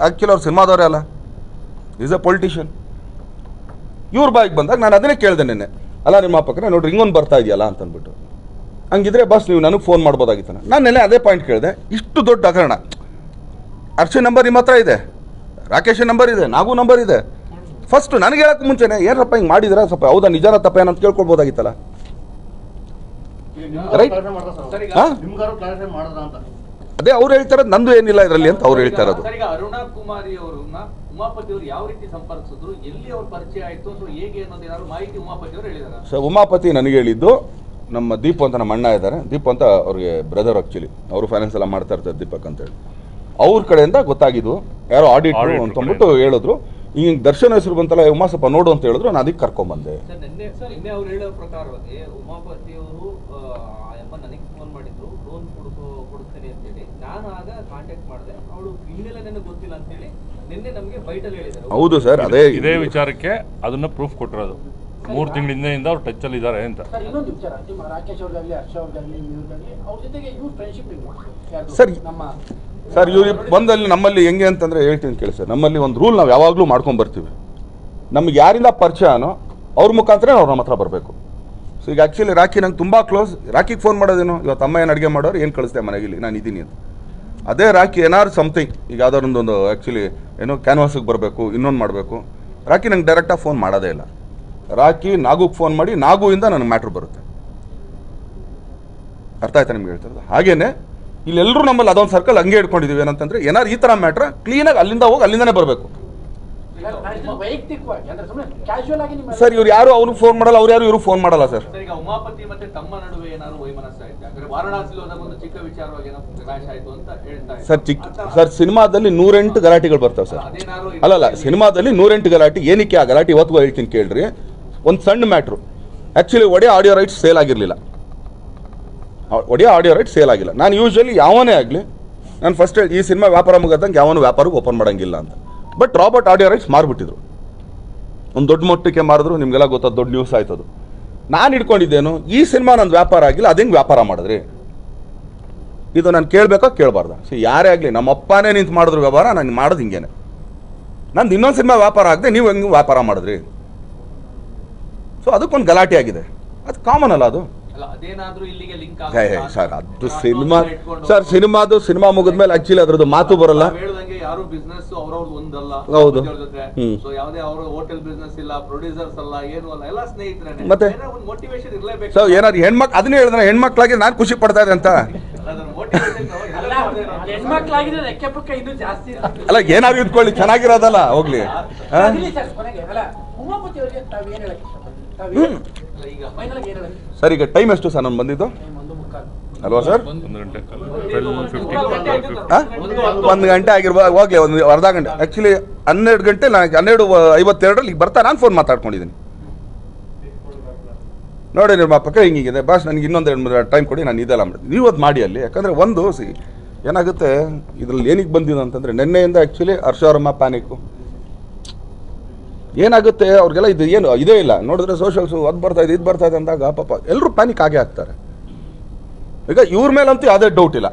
ಆ್ಯಕ್ಚುಲಿ ಅವ್ರು ಸಿನಿಮಾದವರೇ ಅಲ್ಲ, ಈಸ್ ಅ ಪೊಲಿಟಿಷಿಯನ್. ಇವ್ರ ಬಾಯಿಗೆ ಬಂದಾಗ ನಾನು ಅದನ್ನೇ ಕೇಳಿದೆ ನೆನ್ನೆ, ಅಲ್ಲ ನಿರ್ಮಾಪಕರೇ ನೋಡ್ರಿ ಹಿಂಗೊಂದು ಬರ್ತಾ ಇದೆಯಲ್ಲ ಅಂತಂದ್ಬಿಟ್ಟು. ಹಂಗಿದ್ರೆ ಬಸ್ ನೀವು ನನಗೆ ಫೋನ್ ಮಾಡ್ಬೋದಾಗಿತ್ತು. ನಾನು ನೆನ್ನೆ ಅದೇ ಪಾಯಿಂಟ್ ಕೇಳಿದೆ, ಇಷ್ಟು ದೊಡ್ಡ ಹಗರಣ. ಅರ್ಶನ್ ನಂಬರ್ ನಿಮ್ಮ ಹತ್ರ ಇದೆ, ರಾಕೇಶನ್ ನಂಬರ್ ಇದೆ, ನಾಗೂ ನಂಬರ್ ಇದೆ. ಫಸ್ಟ್ ನನಗೆ ಹೇಳಕ್ಕೆ ಮುಂಚೆನೆ ಏನಪ್ಪ ಹಿಂಗೆ ಮಾಡಿದ್ರೆ ಸ್ವಲ್ಪ ಹೌದಾ ನಿಜಾನ ತಪ್ಪ ಏನಂತ ಕೇಳ್ಕೊಳ್ಬೋದಾಗಿತ್ತಲ್ಲ. ರೈಟ್? ಅದೇ ಅವ್ರು ಹೇಳ್ತಾ ಇರೋದು ನಂದು ಏನಿಲ್ಲ ಇದರಲ್ಲಿ ಅಂತ ಅವ್ರು ಹೇಳ್ತಾ ಇರೋದು. ಸರ್, ಈಗ ಅರುಣಾ ಕುಮಾರಿ ಅವರನ್ನ ಉಮಾಪತಿ ಅವರು ಯಾವ ರೀತಿ ಸಂಪರ್ಕಿಸಿದ್ರು, ಎಲ್ಲಿ ಅವ್ರ ಪರಿಚಯ ಆಯ್ತು, ಸೊ ಹೇಗೆ ಅನ್ನೋದು ಏನಾದ್ರು ಮಾಹಿತಿ ಉಮಾಪತಿ ಅವರು ಹೇಳಿದಾರ? ಸೊ ಉಮಾಪತಿ ನನಗೆ ಹೇಳಿದ್ದು, ನಮ್ಮ ದೀಪ್ ಅಂತ ನಮ್ಮ ಅಣ್ಣ ಇದ್ದಾರೆ, ದೀಪ್ ಅಂತ ಅವ್ರಿಗೆ ಬ್ರದರ್ ಆ್ಯಕ್ಚುಲಿ, ಅವರು ಫೈನಾನ್ಸ್ ಎಲ್ಲ ಮಾಡ್ತಾ ಇರ್ತಾರೆ ದೀಪಕ್ ಅಂತೇಳಿ. ಅವ್ರ ಕಡೆಯಿಂದ ಗೊತ್ತಾಗಿದ್ದು, ಯಾರೋ ಆಡಿಟ್ರು ಅಂತಂದ್ಬಿಟ್ಟು ಹೇಳಿದ್ರು, ಹಿಂಗೆ ದರ್ಶನ ಹೆಸರು ಬಂತಲ್ಲ ಉಮಾ ಸ್ವಲ್ಪ ನೋಡು ಅಂತ ಹೇಳಿದ್ರು, ನಾನು ಅದಕ್ಕೆ ಕರ್ಕೊಂಬಂದೆ. ಸರ್, ನಿನ್ನೆ ಅವ್ರು ಹೇಳೋ ಪ್ರಕಾರವಾಗಿ ಉಮಾಪತಿ ಅವರು ನನಗೆ ಫೋನ್ ಮಾಡಿದ್ರು, ಲೋನ್ ಕೊಡ್ತೇನೆ ಅಂತೇಳಿ. ನಾನು ಆಗ ಕಾಂಟ್ಯಾಕ್ಟ್ ಮಾಡಿದೆ, ಅವಳು ಇನ್ನೆಲ್ಲ ನನಗೆ ಗೊತ್ತಿಲ್ಲ ಅಂತೇಳಿ ನಿನ್ನೆ ನಮಗೆ ಬೈಟಲ್ಲಿ ಹೇಳಿದ್ದಾರೆ. ಹೌದು ಸರ್, ಇದೇ ವಿಚಾರಕ್ಕೆ ಅದನ್ನ ಪ್ರೂಫ್ ಕೊಟ್ಟಿರೋದು. 3 ತಿಂಗಳಿಂದ ಅವ್ರು ಟಚ್ ಅಲ್ಲಿ ಇದ್ದಾರೆ ಅಂತ. ಸರ್, ಇನ್ನೊಂದು ವಿಚಾರ, ನಿಮ್ಮ ರಾಕೇಶ್ ಅವ್ರಿಗಾಗಲಿ ಹರ್ಷ ಅವ್ರಿಗಾಗಲಿ ಇವ್ರಿಗಾಗಲಿ ಅವ್ರ ಜೊತೆಗೆ ಇವ್ರು ಫ್ರೆಂಡ್ಶಿಪ್ ಸರ್ ನಮ್ಮ ಸರ್ ಇವ್ರು ಬಂದಲ್ಲಿ ನಮ್ಮಲ್ಲಿ ಹೆಂಗೆ ಅಂತಂದರೆ ಹೇಳ್ತೀನಿ ಕೇಳಿ ಸರ್, ನಮ್ಮಲ್ಲಿ ಒಂದು ರೂಲ್ ನಾವು ಯಾವಾಗಲೂ ಮಾಡ್ಕೊಂಡು ಬರ್ತೀವಿ. ನಮ್ಗೆ ಯಾರಿಂದ ಪರಿಚಯನೋ ಅವ್ರ ಮುಖಾಂತರ ಅವ್ರು ನಮ್ಮ ಹತ್ರ ಬರಬೇಕು. ಸೊ ಈಗ ಆ್ಯಕ್ಚುಲಿ ರಾಖಿ ನಂಗೆ ತುಂಬ ಕ್ಲೋಸ್. ರಾಖಿಗೆ ಫೋನ್ ಮಾಡೋದೇನು, ಇವತ್ತು ಅಮ್ಮ ಏನು ಅಡುಗೆ ಮಾಡೋರು ಏನು ಕಳಿಸ್ದೆ ಮನೆಗಿಲ್ಲಿ ನಾನು ಇದ್ದೀನಿ ಅಂತ. ಅದೇ ರಾಖಿ ಏನಾದ್ರು ಸಮಥಿಂಗ್ ಈಗ ಯಾವ್ದಾರೊಂದೊಂದು ಆ್ಯಕ್ಚುಲಿ ಏನೋ ಕ್ಯಾನ್ವಾಸಿಗೆ ಬರಬೇಕು, ಇನ್ನೊಂದು ಮಾಡಬೇಕು, ರಾಖಿ ನಂಗೆ ಡೈರೆಕ್ಟಾಗಿ ಫೋನ್ ಮಾಡೋದೇ ಇಲ್ಲ. ರಾಖಿ ನಾಗುಗೆ ಫೋನ್ ಮಾಡಿ ನಾಗುವಿಂದ ನನಗೆ ಮ್ಯಾಟ್ರ್ ಬರುತ್ತೆ. ಅರ್ಥ ಆಯ್ತಾ ನಿಮ್ಗೆ ಹೇಳ್ತಿರೋದು? ಹಾಗೇನೆ ಇಲ್ಲೆಲ್ಲರೂ ನಮ್ಮಲ್ಲಿ ಅದೊಂದು ಸರ್ಕಲ್ ಹಂಗೆ ಇಟ್ಕೊಂಡಿದ್ದೀವಿ. ಏನಂತಂದರೆ ಏನಾದ್ರು ಈ ಥರ ಮ್ಯಾಟ್ರ್ ಕ್ಲೀನಾಗಿ ಅಲ್ಲಿಂದ ಹೋಗಿ ಅಲ್ಲಿಂದನೇ ಬರಬೇಕು. ವೈಯಕ್ತಿಕವಾಗಿ ಅಂದ್ರೆ ಸುಮ್ಮನೆ ಕ್ಯಾಶುವಲ್ ಆಗಿ ನಿಮ್ಮ ಸರ್ ಇವ್ರು ಯಾರು ಅವ್ರಿಗೆ ಫೋನ್ ಮಾಡಲ್ಲ, ಅವ್ರು ಯಾರು ಇವ್ರು ಫೋನ್ ಮಾಡಲ್ಲ ಸರ್. ಈಗ ಉಮಾಪತಿ ಮತ್ತೆ ತಮ್ಮ ನಡುವೆ ಏನಾದ್ರು ವೈಮನಸ್ಸು ಆಯ್ತು? ಯಾಕಂದ್ರೆ ವಾರಣಾಸಿಲಿ ಹೋದಾಗ ಒಂದು ಚಿಕ್ಕ ವಿಚಾರವಾಗಿ ಏನೋ ಕ್ರಾಶ್ ಆಯ್ತು ಅಂತ ಹೇಳ್ತಾ ಸರ್ ಸರ್ ಸಿನಿಮಾದಲ್ಲಿ 108 ಗಲಾಟೆಗಳು ಬರ್ತಾವೆ ಸರ್. ಅದೇನಾದ್ರು ಅಲ್ಲಲ್ಲ, ಸಿನಿಮಾದಲ್ಲಿ 108 ಗಲಾಟೆ. ಏನಕ್ಕೆ ಆ ಗಲಾಟೆ ಇವತ್ತಿಗೂ ಹೇಳ್ತೀನಿ ಕೇಳ್ರಿ. ಒಂದು ಸಣ್ಣ ಮ್ಯಾಟ್ರು, ಆ್ಯಕ್ಚುಲಿ ಒಡೆಯ ಆಡಿಯೋ ರೈಟ್ಸ್ ಸೇಲ್ ಆಗಿರಲಿಲ್ಲ. ಒಡೆಯ ಆಡಿಯೋ ರೈಟ್ ಸೇಲ್ ಆಗಿಲ್ಲ. ನಾನು ಯೂಶ್ವಲಿ ಯಾವನೇ ಆಗಲಿ ನಾನು ಫಸ್ಟ್ ಈ ಸಿನಿಮಾ ವ್ಯಾಪಾರ ಮುಗಿದಂಗೆ ಯಾವನು ವ್ಯಾಪಾರಕ್ಕೆ ಓಪನ್ ಮಾಡೋಂಗಿಲ್ಲ ಅಂತ. ಬಟ್ ರಾಬರ್ಟ್ ಆಡಿಯೋ ರೈಟ್ಸ್ ಮಾರ್ಬಿಟ್ಟಿದ್ರು, ಒಂದು ದೊಡ್ಡ ಮಟ್ಟಕ್ಕೆ ಮಾರಿದ್ರು. ನಿಮಗೆಲ್ಲ ಗೊತ್ತಾದ ದೊಡ್ಡ ನ್ಯೂಸ್ ಆಯ್ತದು. ನಾನು ಇಟ್ಕೊಂಡಿದ್ದೇನು, ಈ ಸಿನಿಮಾ ನಂದು ವ್ಯಾಪಾರ ಆಗಿಲ್ಲ, ಅದು ಹೆಂಗೆ ವ್ಯಾಪಾರ ಮಾಡಿದ್ರಿ? ಇದು ನಾನು ಕೇಳಬೇಕಾ ಕೇಳಬಾರ್ದ? ಸಿ ಯಾರೇ ಆಗಲಿ, ನಮ್ಮ ಅಪ್ಪನೇ ನಿಂತು ಮಾಡಿದ್ರು ವ್ಯವಹಾರ, ನಾನು ಮಾಡೋದು ಹಿಂಗೇನೆ. ನಂದು ಇನ್ನೊಂದು ಸಿನಿಮಾ ವ್ಯಾಪಾರ ಆಗದೆ ನೀವು ಹೆಂಗೆ ವ್ಯಾಪಾರ ಮಾಡಿದ್ರಿ? ಸೊ ಅದಕ್ಕೊಂದು ಗಲಾಟೆ ಆಗಿದೆ, ಅದು ಕಾಮನ್ ಅಲ್ಲ ಅದು. ಸರ್ ಅದು ಸಿನಿಮಾ ಸರ್ ಸಿನಿಮಾ ಮುಗಿದ್ಮೇಲೆ ಆಕ್ಚುಲಿ ಅದ್ರದ್ದು ಮಾತು ಬರಲ್ಲ. ಯಾರು ಬಿಸ್ನೆಸ್ ಅವ್ರವ್ರದ್ದು ಒಂದಲ್ಲ, ಹೌದು. ಸೊ ಯಾವುದೇ ಅವರು ಹೋಟೆಲ್ ಬಿಸ್ನೆಸ್ ಇಲ್ಲ, ಪ್ರೊಡ್ಯೂಸರ್ಸ್ ಅಲ್ಲ, ಏನು ಅಲ್ಲ, ಎಲ್ಲ ಸ್ನೇಹಿತರೇನೆ. ಮತ್ತೆ ಒಂದು ಮೋಟಿವೇಶನ್ ಇರಲೇಬೇಕು. ಸೊ ಏನಾದ್ರು ಹೆಣ್ಮಕ್ಳು ಅದನ್ನೇ ಹೇಳಿದ್ರೆ ಹೆಣ್ಮಕ್ಳಾಗಿ ನಾನು ಖುಷಿ ಪಡ್ತಾ ಇದೆ ಅಂತ ಹೆಣ್ಮಕ್ಳಾಗಿದ್ರೆ ರೆಕ್ಕೆ ಪಕ್ಕ ಇನ್ನೂ ಜಾಸ್ತಿ ಅಲ್ಲ, ಏನಾದ್ರು ಇದ್ಕೊಳ್ಳಿ, ಚೆನ್ನಾಗಿರೋದಲ್ಲ ಹೋಗ್ಲಿ. ಸರ್ ಕೊನೆಗೆ ಅಲ್ಲ ಉಮಾಪತಿ ಅವರಿಗೆ ತಾವು ಏನು ಹೇಳಕ್ಕೆ ಇಷ್ಟಪಡ್ತೀವಿ? ಈಗ ಫೈನಲ್ ಏನು ಹೇಳಕ್ಕೆ ಸರ್ ಈಗ ಟೈಮ್ ಎಷ್ಟು ಸರ್ ನಾನು ಬಂದಿದ್ದು 1:15 ಅಲ್ವಾ ಸರ್? 1 ಗಂಟೆ 12:50. 1 ಗಂಟೆ ಆಗಿರ್ಬೋದು, ಹೋಗ್ಲಿ ಒಂದು ಅರ್ಧ ಗಂಟೆ. ಆ್ಯಕ್ಚುಲಿ 12 ಗಂಟೆ, ನಾನು 12:52 ಈಗ ಬರ್ತಾ ನಾನು ಫೋನ್ ಮಾತಾಡ್ಕೊಂಡಿದ್ದೀನಿ. ನೋಡಿ ನಿರ್ಮಾಪಕ ಹಿಂಗಿದೆ ಬಾಸ್, ನನಗೆ ಇನ್ನೊಂದು 2-3 ಟೈಮ್ ಕೊಡಿ, ನಾನು ಇದೆಲ್ಲ ಮಾಡ್ತೀನಿ, ನೀವು ಅದು ಮಾಡಿ ಅಲ್ಲಿ. ಯಾಕಂದರೆ ಒಂದು ಏನಾಗುತ್ತೆ ಇದರಲ್ಲಿ ಏನಕ್ಕೆ ಬಂದಿದೆ ಅಂತಂದರೆ ನಿನ್ನೆಯಿಂದ ಆ್ಯಕ್ಚುಲಿ ಹರ್ಷವರಮ್ಮ ಪ್ಯಾನಿಕ್ಕು. ಏನಾಗುತ್ತೆ ಅವ್ರಿಗೆಲ್ಲ ಇದು ಏನು ಇದೇ ಇಲ್ಲ, ನೋಡಿದ್ರೆ ಸೋಷಲ್ಸು ಅದು ಬರ್ತಾಯಿದೆ ಇದು ಬರ್ತಾಯಿದೆ ಅಂದಾಗ ಪಾಪ ಎಲ್ಲರೂ ಪ್ಯಾನಿಕ್ ಆಗೇ ಆಗ್ತಾರೆ. ಈಗ ಇವ್ರ ಮೇಲಂತೂ ಯಾವುದೇ ಡೌಟ್ ಇಲ್ಲ,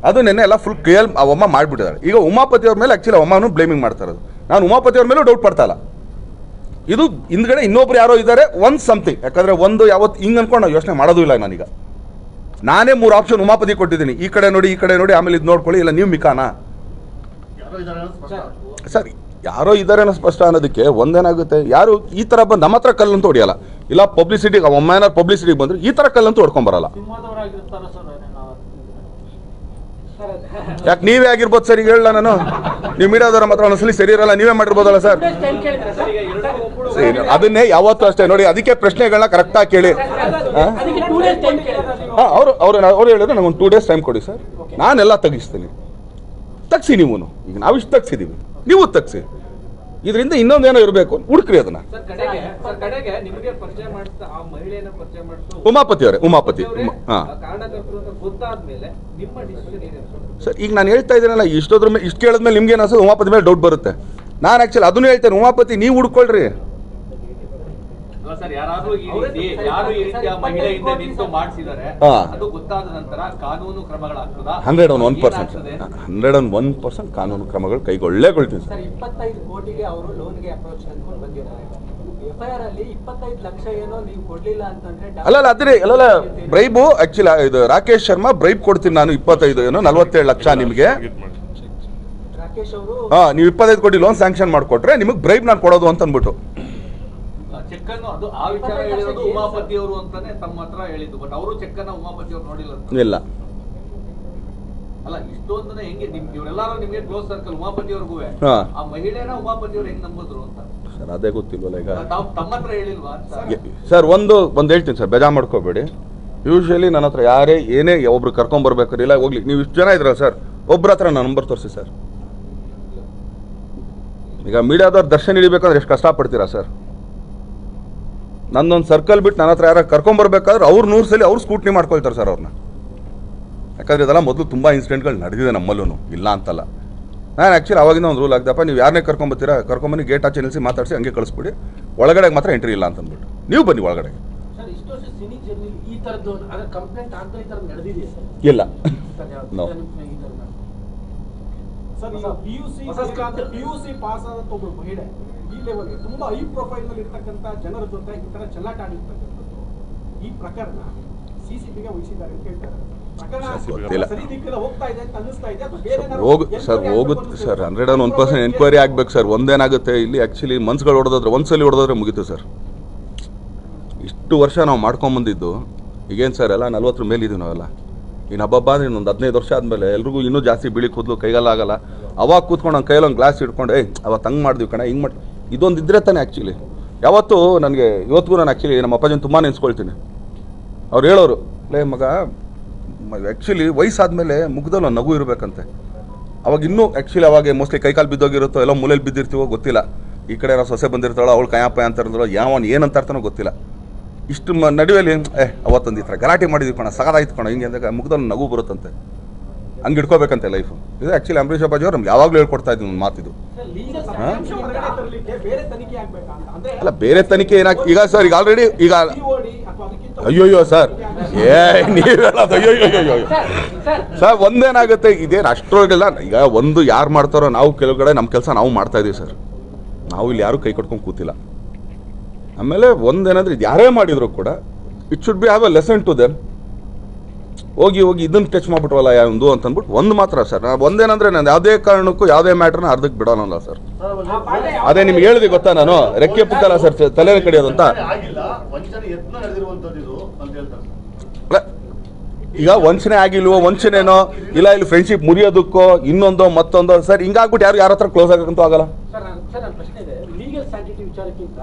ಅದು ನೆನ್ನೆ ಎಲ್ಲ ಫುಲ್ ಕ್ಲಿಯರ್ ಅವಮ್ಮ ಮಾಡಿಬಿಟ್ಟಿದ್ದಾರೆ. ಈಗ ಉಮಾಪತಿ ಅವ್ರ ಮೇಲೆ ಆ್ಯಕ್ಚುಲಿ ಅವಮ್ಮನೂ ಬ್ಲೇಮಿಂಗ್ ಮಾಡ್ತಾ ಇರೋದು. ನಾನು ಉಮಾಪತಿ ಅವ್ರ ಮೇಲೂ ಡೌಟ್ ಪಡ್ತಾ ಇಲ್ಲ. ಇದು ಹಿಂದ್ಗಡೆ ಇನ್ನೊಬ್ರು ಯಾರೋ ಇದ್ದಾರೆ, ಒಂದು ಸಮಥಿಂಗ್. ಯಾಕಂದರೆ ಒಂದು ಯಾವತ್ತು ಹಿಂಗೆ ಅನ್ಕೊಂಡು ನಾವು ಯೋಚನೆ ಮಾಡೋದು ಇಲ್ಲ. ನಾನೇ 3 ಆಪ್ಷನ್ ಉಮಾಪತಿ ಕೊಟ್ಟಿದ್ದೀನಿ, ಈ ಕಡೆ ನೋಡಿ ಈ ಕಡೆ ನೋಡಿ, ಆಮೇಲೆ ಇದು ನೋಡ್ಕೊಳ್ಳಿ, ಇಲ್ಲ ನೀವು ಮಿಕಾನಾ ಸರ್ ಯಾರೋ ಇದ್ದಾರೆ ಅನ್ನೋ ಸ್ಪಷ್ಟ ಅನ್ನೋದಕ್ಕೆ ಒಂದೇನಾಗುತ್ತೆ, ಯಾರು ಈ ಥರ ಬಂದು ನಮ್ಮ ಹತ್ರ ಕಲ್ಲಂತೂ ಹೊಡಿಯಲ್ಲ. ಇಲ್ಲ ಪಬ್ಲಿಸಿಟಿಗೆ ಒಮ್ಮೆ ಏನಾರು ಪಬ್ಲಿಸಿಟಿಗೆ ಬಂದರೆ ಈ ಥರ ಕಲ್ಲಂತೂ ಹೊಡ್ಕೊಂಬರಲ್ಲ. ಯಾಕೆ ನೀವೇ ಆಗಿರ್ಬೋದು ಸರ್, ಈಗ ಹೇಳಲ್ಲ ನಾನು, ನೀವು ಮೀಡಿಯಾದವ್ರ ಮಾತ್ರ ಒಂದ್ಸಲಿ ಸರಿ ಇರಲ್ಲ, ನೀವೇ ಮಾಡಿರ್ಬೋದಲ್ಲ ಸರ್. ಅದನ್ನೇ ಯಾವತ್ತೂ ಅಷ್ಟೇ ನೋಡಿ, ಅದಕ್ಕೆ ಪ್ರಶ್ನೆಗಳನ್ನ ಕರೆಕ್ಟಾಗಿ ಕೇಳಿ. ಹಾಂ ಅವ್ರು ಹೇಳಿದ್ರೆ ನಂಗೆ ಒಂದು 2 days ಟೈಮ್ ಕೊಡಿ ಸರ್, ನಾನೆಲ್ಲ ತೆಗಿಸ್ತೀನಿ. ತೆಗ್ಸಿ ನೀವು, ಈಗ ನಾವು ಇಷ್ಟು ತೆಗ್ಸಿದ್ದೀವಿ, ನೀವು ತೆಗ್ಸಿ. ಇದರಿಂದ ಇನ್ನೊಂದೇನೋ ಇರಬೇಕು, ಹುಡುಕ್ರಿ ಅದನ್ನ. ಕಡೆಗೆ ನಿಮಗೆ ಪರಿಚಯ ಮಾಡಿಸ್ತಾ ಆ ಮಹಿಳೆಯನ್ನ ಪರಿಚಯ ಮಾಡಿಸ್ತಾ ಉಮಾಪತಿ ಅವರೇ, ಉಮಾಪತಿ ಹಾ ಕಾರಣಕರ್ತರು ಅಂತ ಗೊತ್ತಾದ್ಮೇಲೆ ನಿಮ್ಮ ಡಿಸಿಷನ್ ಏನಿದೆ ಸರ್? ಈಗ ನಾನು ಹೇಳ್ತಾ ಇದ್ದೀನಲ್ಲ, ಇಷ್ಟೋದ್ರ ಮೇಲೆ ಇಷ್ಟು ಕೇಳಿದ್ಮೇಲೆ ನಿಮ್ಗೆ ಏನಿಸ್ತದೆ? ಉಮಾಪತಿ ಮೇಲೆ ಡೌಟ್ ಬರುತ್ತೆ. ನಾನು ಆ್ಯಕ್ಚುಲಿ ಅದನ್ನು ಹೇಳ್ತೇನೆ, ಉಮಾಪತಿ ನೀವು ಹುಡ್ಕೊಳ್ರಿ. ಸರ್, ಯಾರು ಈ ರೀತಿಯ ಮಹಿಳೆಯಿಂದ ನಿಂತು ಮಾಡಿಸಿದ್ದಾರೆ ಅದು ಗೊತ್ತಾದ ನಂತರ ಕಾನೂನು ಕ್ರಮಗಳಾಗ್ತದಾ? 101%, 101% ಕಾನೂನು ಕ್ರಮಗಳು ಕೈಗೊಳ್ಳೇಗೊಳ್ತೀವಿ ಸರ್. 25 ಕೋಟಿಗೆ ಅವರು ಲೋನ್ಗೆ ಅಪ್ರೋಚ್ ಅಂದ್ಕೊಂಡು ಬಂದಿದ್ದಾರೆ. FIR ಅಲ್ಲಿ 25 ಲಕ್ಷ ಏನೋ ನೀವು ಕೊಡ್ಲಿಲ್ಲ ಅಂತಂದ್ರೆ ಅಲ್ಲಲ್ಲ ಅದೇ ಅಲ್ಲಲ್ಲ ಬ್ರೈಬು ಆಕ್ಚುಲಿ ಇದು ರಾಕೇಶ್ ಶರ್ಮಾ ಬ್ರೈಬ್ ಕೊಡ್ತೀನಿ ನಾನು 25 ಏನೋ 47 ಲಕ್ಷ ನಿಮಗೆ. ರಾಕೇಶ್ ಅವರು ನೀವು 25 ಕೋಟಿ ಲೋನ್ ಸ್ಯಾಂಕ್ಷನ್ ಮಾಡಿಕೊಟ್ರೆ ನಿಮಗೆ ಬ್ರೈಬ್ ನಾನು ಕೊಡೋದು ಅಂತ ಅಂದ್ಬಿಟ್ಟು ಚೆಕ್ ಅನ್ನು ಅದು ಆ ವಿಚಾರ ಹೇಳಿರೋದು ಉಮಾಪತಿ ಅವರು ಅಂತಾನೆ ತಮ್ಮ ಹತ್ರ ಹೇಳಿದ್ದು. ಬಟ್ ಅವರು ಚೆಕ್ ಅನ್ನ ಉಮಾಪತಿ ಅವರು ನೋಡಿಲ್ಲ ಅಂತ ಇಲ್ಲ. ಅಲ್ಲ, ಇಷ್ಟೊಂದನ್ನ ಹೆಂಗೆ ಇವರೆಲ್ಲರೂ ನಿಮಗೆ ಕ್ಲೋಸ್ ಸರ್ಕಲ್ ಉಮಾಪತಿ ಅವ್ರಿಗೂ ಆ ಮಹಿಳೆನ ಉಮಾಪತಿ ಅವ್ರು ಹೆಂಗ್ ನಂಬಿದ್ರು ಅಂತ ಸರ್ ಅದೇ ಗೊತ್ತಿಲ್ವಲ್ಲ. ಈಗ ತಮ್ಮ ಹತ್ರ ಹೇಳಿಲ್ವಾ ಸರ್ ಒಂದು ಹೇಳ್ತೀನಿ ಸರ್, ಬೇಜಾರು ಮಾಡ್ಕೋಬೇಡಿ. ಯೂಶಲಿ ನನ್ನ ಹತ್ರ ಯಾರೇ ಏನೇ ಒಬ್ರು ಕರ್ಕೊಂಬರ್ಬೇಕಾದ್ರೆ ಇಲ್ಲ ಹೋಗ್ಲಿ, ನೀವು ಇಷ್ಟು ಜನ ಇದ್ರಲ್ಲ ಸರ್, ಒಬ್ರ ಹತ್ರ ನನ್ನ ನಂಬರ್ ತೋರಿಸಿ ಸರ್. ಈಗ ಮೀಡಿಯಾದವ್ರು ದರ್ಶನ ಹಿಡಿಬೇಕಂದ್ರೆ ಎಷ್ಟು ಕಷ್ಟಪಡ್ತೀರಾ ಸರ್? ನನ್ನೊಂದು ಸರ್ಕಲ್ ಬಿಟ್ಟು ನನ್ನ ಹತ್ರ ಯಾರು ಕರ್ಕೊಂಬರ್ಬೇಕಾದ್ರೆ ಅವ್ರು 100 ಸಲ ಅವ್ರು ಸ್ಕೂಟ್ನಿ ಮಾಡ್ಕೊಳ್ತಾರೆ ಸರ್ ಅವ್ರನ್ನ. ಯಾಕಂದರೆ ಇದೆಲ್ಲ ಮೊದಲು ತುಂಬ ಇನ್ಸಿಡೆಂಟ್ಗಳು ನಡೆದಿದೆ ನಮ್ಮಲ್ಲೂ, ಇಲ್ಲ ಅಂತಲ್ಲ. ನಾನು ಆ್ಯಕ್ಚುಲಿ ಅವಾಗಿಂದ ಒಂದು ರೂಲ್ ಆಗ್ದಪ್ಪ, ನೀವು ಯಾರನ್ನೇ ಕರ್ಕೊಂಬತ್ತೀರಾ ಕರ್ಕೊಂಬನ್ನಿ, ಗೇಟ್ ಆಚೆ ನಿಲ್ಲಿಸಿ ಮಾತಾಡಿಸಿ ಹಂಗೆ ಕಳಿಸ್ಬಿಡಿ, ಒಳಗಡೆ ಮಾತ್ರ ಎಂಟ್ರಿ ಇಲ್ಲ ಅಂತ ಅಂದ್ಬಿಟ್ಟು ನೀವು ಬನ್ನಿ ಒಳಗಡೆ. ಸರ್, ಇಷ್ಟು ವರ್ಷ ಸಿನಿ ಜರ್ನಿ ಈ ಥರದ್ದು ಅದರ ಕಂಪ್ಲೇಂಟ್ ಅಂತ ಈ ಥರ ನಡೆದಿದೆಯಾ ಸರ್? ಇಲ್ಲ ನೋ ಸರ್, ಈಗ PUC ಪಾಸ್ ಆದ ಒಬ್ಬರು ಮಹಿಳೆ ಈ ಲೆವೆಲ್ಗೆ ತುಂಬಾ ಹೈ ಪ್ರೊಫೈಲ್ ನಲ್ಲಿ ಇರ್ತಕ್ಕಂಥ ಜನರ ಜೊತೆ ಈ ತರ ಚೆಲ್ಲಾಟ ಆಡಿರ್ತಕ್ಕಂಥದ್ದು, ಈ ಪ್ರಕರಣ CCBಗೆ ವಹಿಸಿದ್ದಾರೆ ಅಂತ ಹೇಳ್ತಾರೆ. ಗೊತ್ತಿಲ್ಲ. ಸರಿ ದಿಕ್ಕಿನಲ್ಲಿ ಹೋಗ್ತಾ ಇದೆ ಅಂತ ಅನ್ನಿಸ್ತಾ ಇದೆ, ಅದು ಬೇರೆ ಹೋಗುತ್ತೆ ಸರ್. 101% ಎನ್ಕ್ವೈರಿ ಆಗ್ಬೇಕು ಸರ್. ಒಂದೇನಾಗುತ್ತೆ ಇಲ್ಲಿ ಆ್ಯಕ್ಚುಲಿ ಮನ್ಸುಗಳು ಹೊಡೆದ್ರೆ ಒಂದ್ಸಲಿ ಹೊಡೆದ್ರೆ ಮುಗೀತು ಸರ್. ಇಷ್ಟು ವರ್ಷ ನಾವು ಮಾಡ್ಕೊಂಬಂದಿದ್ದು ಈಗೇನು ಸರ್ ಎಲ್ಲ 40 ಮೇಲಿದ್ದೀವಿ ನಾವೆಲ್ಲ. ಇನ್ನು ಹಬ್ಬ ಇನ್ನೊಂದು 15 ವರ್ಷ ಆದಮೇಲೆ ಎಲ್ರಿಗೂ ಇನ್ನೂ ಜಾಸ್ತಿ ಬಿಳಿ ಕೂದಲು ಕೈಗಾಲಾಗಲ್ಲ. ಅವಾಗ ಕೂತ್ಕೊಂಡು ನನ್ನ ಕೈಯಲ್ಲಿ ಒಂದು ಗ್ಲಾಸ್ ಇಟ್ಕೊಂಡು ಅವತ್ತು ಹಂಗೆ ಮಾಡಿದ್ವಿ ಕಣ, ಹಿಂಗೆ ಮಾಡಿ ಇದೊಂದು ಇದ್ರೆ ತಾನೆ ಆ್ಯಕ್ಚುಲಿ. ಯಾವತ್ತೂ ನನಗೆ ಇವತ್ತಿಗೂ ನಾನು ಆ್ಯಕ್ಚುಲಿ ನಮ್ಮ ಅಪ್ಪಾಜಿನ ತುಂಬ ನೆನೆಸ್ಕೊಳ್ತೀನಿ. ಅವ್ರು ಹೇಳೋರು, ಲೇ ಮಗ ಆ್ಯಕ್ಚುಲಿ ವಯಸ್ಸಾದ್ಮೇಲೆ ಮುಗ್ದಲ್ಲಿ ಒಂದು ನಗು ಇರಬೇಕಂತೆ. ಅವಾಗ ಇನ್ನೂ ಆ್ಯಕ್ಚುಲಿ ಅವಾಗ ಮೋಸ್ಟ್ಲಿ ಕೈಕಾಲು ಬಿದ್ದೋಗಿರುತ್ತೋ, ಎಲ್ಲೋ ಮೂಲೆಯಲ್ಲಿ ಬಿದ್ದಿರ್ತೀವೋ ಗೊತ್ತಿಲ್ಲ. ಈ ಕಡೆ ನಾವು ಸೊಸೆ ಬಂದಿರ್ತಾಳೋ, ಅವಳು ಕಯಪ್ಪ ಅಂತ ಇರ್ತಾಳೋ, ಯಾವನು ಏನಂತ ಇರ್ತಾನೋ ಗೊತ್ತಿಲ್ಲ. ಇಷ್ಟು ನಡುವೆಯಲ್ಲಿ ಅವತ್ತೊಂದು ಈ ಥರ ಗಲಾಟೆ ಮಾಡಿದ್ವಿ ಕಣ, ಸಗದಾಯ್ತು ಕಣ, ಹಿಂಗೆ ಅಂದಾಗ ಮುಗ್ದಲ್ಲಿ ನಗು ಬರುತ್ತಂತೆ. ಹಂಗೆ ಇಟ್ಕೋಬೇಕಂತೆ ಲೈಫು. ಇದು ಆ್ಯಕ್ಚುಲಿ ಅಂಬರೀಷ್ ಅಪ್ಪಾಜಿ ಅವ್ರು ನಮ್ಗೆ ಯಾವಾಗಲೂ ಹೇಳ್ಕೊಡ್ತಾ ಇದ್ವಿ ಒಂದು ಮಾತಿದು. ಅಲ್ಲ ಬೇರೆ ತನಿಖೆ ಏನಾಗಿ ಈಗ ಸರ್, ಈಗ ಆಲ್ರೆಡಿ ಈಗ ಅಯ್ಯೋಯ್ಯೋ ಸರ್, ನೀವು ಹೇಳೋದು ಅಯ್ಯೋಯ್ಯೋ ಸರ್. ಒಂದೇನಾಗುತ್ತೆ, ಇದೇನು ಅಷ್ಟರೊಳಗೆಲ್ಲ ಈಗ ಒಂದು ಯಾರು ಮಾಡ್ತಾರೋ, ನಾವು ಕೆಲವು ಕಡೆ ನಮ್ಮ ಕೆಲಸ ನಾವು ಮಾಡ್ತಾ ಇದೀವಿ ಸರ್. ನಾವು ಇಲ್ಲಿ ಯಾರೂ ಕೈ ಕಟ್ಕೊಂಡು ಕೂತಿಲ್ಲ. ಆಮೇಲೆ ಒಂದೇನಂದ್ರೆ ಇದು ಯಾರೇ ಮಾಡಿದ್ರು ಕೂಡ it should be have a lesson to them. ಹೋಗಿ ಇದನ್ನು ಟಚ್ ಮಾಡ್ಬಿಟ್ವಲ್ಲ ಒಂದು ಅಂತ ಅಂದ್ಬಿಟ್ಟು ಒಂದು ಮಾತ್ರ ಸರ್. ಒಂದೇನಂದ್ರೆ ನಾನು ಯಾವುದೇ ಕಾರಣಕ್ಕೂ ಯಾವುದೇ ಮ್ಯಾಟ್ರನ್ನ ಅರ್ಧಕ್ಕೆ ಬಿಡೋನಲ್ಲ ಸರ್. ಅದೇ ನಿಮ್ಗೆ ಹೇಳಿದೆ ಗೊತ್ತಾ, ನಾನು ರೆಕ್ಕೆ ಪುಕ್ಕಲ್ಲ ಸರ್ ತಲೆ ಕಡಿಯೋದು ಅಂತ. ಈಗ ವಂಚನೆ ಆಗಿಲ್ವೋ, ವಂಚನೆನೋ ಇಲ್ಲ ಇಲ್ಲಿ ಫ್ರೆಂಡ್ಶಿಪ್ ಮುರಿಯೋದಕ್ಕೋ ಇನ್ನೊಂದೋ ಮತ್ತೊಂದೋ ಸರ್, ಹಿಂಗಾಗ್ಬಿಟ್ಟು ಯಾರ ಹತ್ರ ಕ್ಲೋಸ್ ಆಗಕ್ಕಂತೂ ಆಗಲ್ಲ ಸರ್. ನನ್ನ ಪ್ರಶ್ನೆ ಇದೆ, ಲೀಗಲ್ ಸ್ಯಾನಿಟಿ ವಿಚಾರಕ್ಕಿಂತ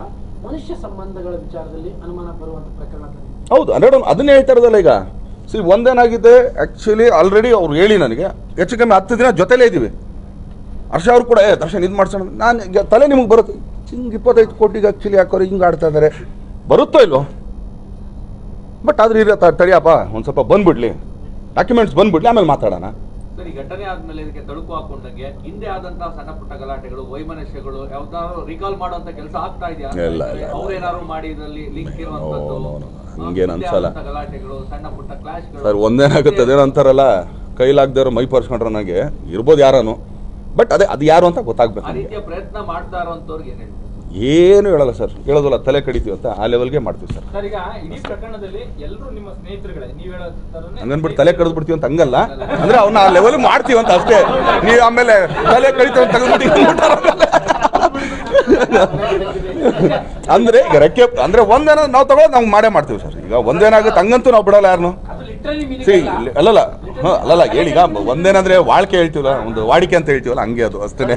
ಮನುಷ್ಯ ಸಂಬಂಧಗಳ ವಿಚಾರದಲ್ಲಿ ಅನುಮಾನ ಬರುವಂತ ಪ್ರಕರಣ. ಹೌದು, ಅದನ್ನೇ ಹೇಳ್ತಾ ಇರೋದಲ್ಲ. ಈಗ ಒಂದೇನಾಗಿದೆ ಆ್ಯಕ್ಚುಲಿ ಆಲ್ರೆಡಿ ಅವ್ರು ಹೇಳಿ ನನಗೆ ಹೆಚ್ಚು ಕಮ್ಮಿ 10 ದಿನ ಜೊತೆಲೇ ಇದ್ದೀವಿ. ಹರ್ಷ ಅವ್ರು ಕೂಡ ದರ್ಶನ್ ಇದು ಮಾಡ್ಸೋಣ, ನಾನು ತಲೆ ನಿಮಗೆ ಬರುತ್ತೆ ಹಿಂಗೆ 25 ಕೋಟಿಗೆ ಆ್ಯಕ್ಚುಲಿ ಯಾಕೋರು ಹಿಂಗೆ ಆಡ್ತಾ ಇದ್ದಾರೆ, ಬರುತ್ತೋ ಇಲ್ವೋ. ಬಟ್ ಆದ್ರೆ ಇರತ್ತ ತಡಿಯಪ್ಪ ಒಂದು ಸ್ವಲ್ಪ ಬಂದ್ಬಿಡ್ಲಿ, ಡಾಕ್ಯುಮೆಂಟ್ಸ್ ಬಂದ್ಬಿಡ್ಲಿ, ಆಮೇಲೆ ಮಾತಾಡೋಣ. ಸರಿ, ಘಟನೆ ಆದ್ಮೇಲೆ ಇದಕ್ಕೆ ತಳುಕು ಹಾಕೊಂಡಂಗೆ ಹಿಂದೆ ಆದಂತಹ ಸಣ್ಣ ಪುಟ್ಟ ಗಲಾಟೆಗಳು, ವೈಮನಸ್ಯಗಳು ಯಾವ್ದಾದ್ರು ರೀಕಾಲ್ ಮಾಡುವಂತ ಕೆಲಸ ಆಗ್ತಾ ಇದೆಯಾ? ಅವ್ರೇನಾದ್ರು ಮಾಡಿ ಇದರಲ್ಲಿ ಲಿಂಕ್ ಇರುವಂತದ್ದು ಹಂಗೇನು ಅನ್ಸಲ್ಲ ಗಲಾಟೆಗಳು, ಸಣ್ಣ ಪುಟ್ಟ ಕ್ಲಾಶ್ಗಳು. ಸರ್ ಒಂದೇನಾಗುತ್ತೆ, ಅದೇನೋ ಅಂತಾರಲ್ಲ ಕೈಲಾಗ್ದೇವ್ರು ಮೈ ಪರ್ಸ್ಕೊಂಡ್ರೆ ನನಗೆ ಇರ್ಬೋದು ಯಾರನು, ಬಟ್ ಅದು ಯಾರು ಅಂತ ಗೊತ್ತಾಗ್ಬೇಕು. ಆ ರೀತಿಯ ಪ್ರಯತ್ನ ಮಾಡ್ತಾ ಇರೋಂಥವ್ರಿಗೆ ಏನ್ ಹೇಳ್ತೀವಿ? ಏನು ಹೇಳಲ್ಲ ಸರ್, ಹೇಳೋದಲ್ಲ ತಲೆ ಕಡಿತೀವಿ ಅಂತ ಆ ಲೆವೆಲ್ಗೆ ಮಾಡ್ತೀವಿ ಸರ್. ಸರ್, ಈಗ ಇಡೀ ಪ್ರಕರಣದಲ್ಲಿ ಎಲ್ಲರೂ ನಿಮ್ಮ ಸ್ನೇಹಿತರುಗಳೇ, ನೀವು ಹೇಳೋ ಹಂಗನ್ಬಿಟ್ಟು ತಲೆ ಕಡಿದು ಬಿಡ್ತೀವಿ ಅಂತ ಹಂಗಲ್ಲ, ಅಂದ್ರೆ ಅವ್ನ ಆ ಲೆವೆಲ್ ಮಾಡ್ತೀವಿ ಅಂತ ಅಷ್ಟೇ. ನೀವು ಆಮೇಲೆ ತಲೆ ಕಡಿತೀವಿ ಅಂತ ತಗೊಂಡ್ಬಿಟ್ಟು ಅಂದ್ರೆ ಈಗ ರೆಕ್ಕೆ ಅಂದ್ರೆ ಒಂದೇನ ನಾವು ತಗೊಳ್ಳೋದು ನಾವು ಮಾಡೇ ಮಾಡ್ತೀವಿ ಸರ್. ಈಗ ಒಂದೇನಾಗುತ್ತೆ ಹಂಗಂತೂ ನಾವು ಬಿಡಲ್ಲ ಯಾರನ್ನು. ಅಲ್ಲಲ್ಲ ಹೇಳಿ, ಈಗ ಒಂದೇನಂದ್ರೆ ವಾಳಿಕೆ ಹೇಳ್ತೀವಲ್ಲ, ಒಂದು ವಾಡಿಕೆ ಅಂತ ಹೇಳ್ತೀವಲ್ಲ, ಹಂಗೆ ಅದು ಅಷ್ಟೇ.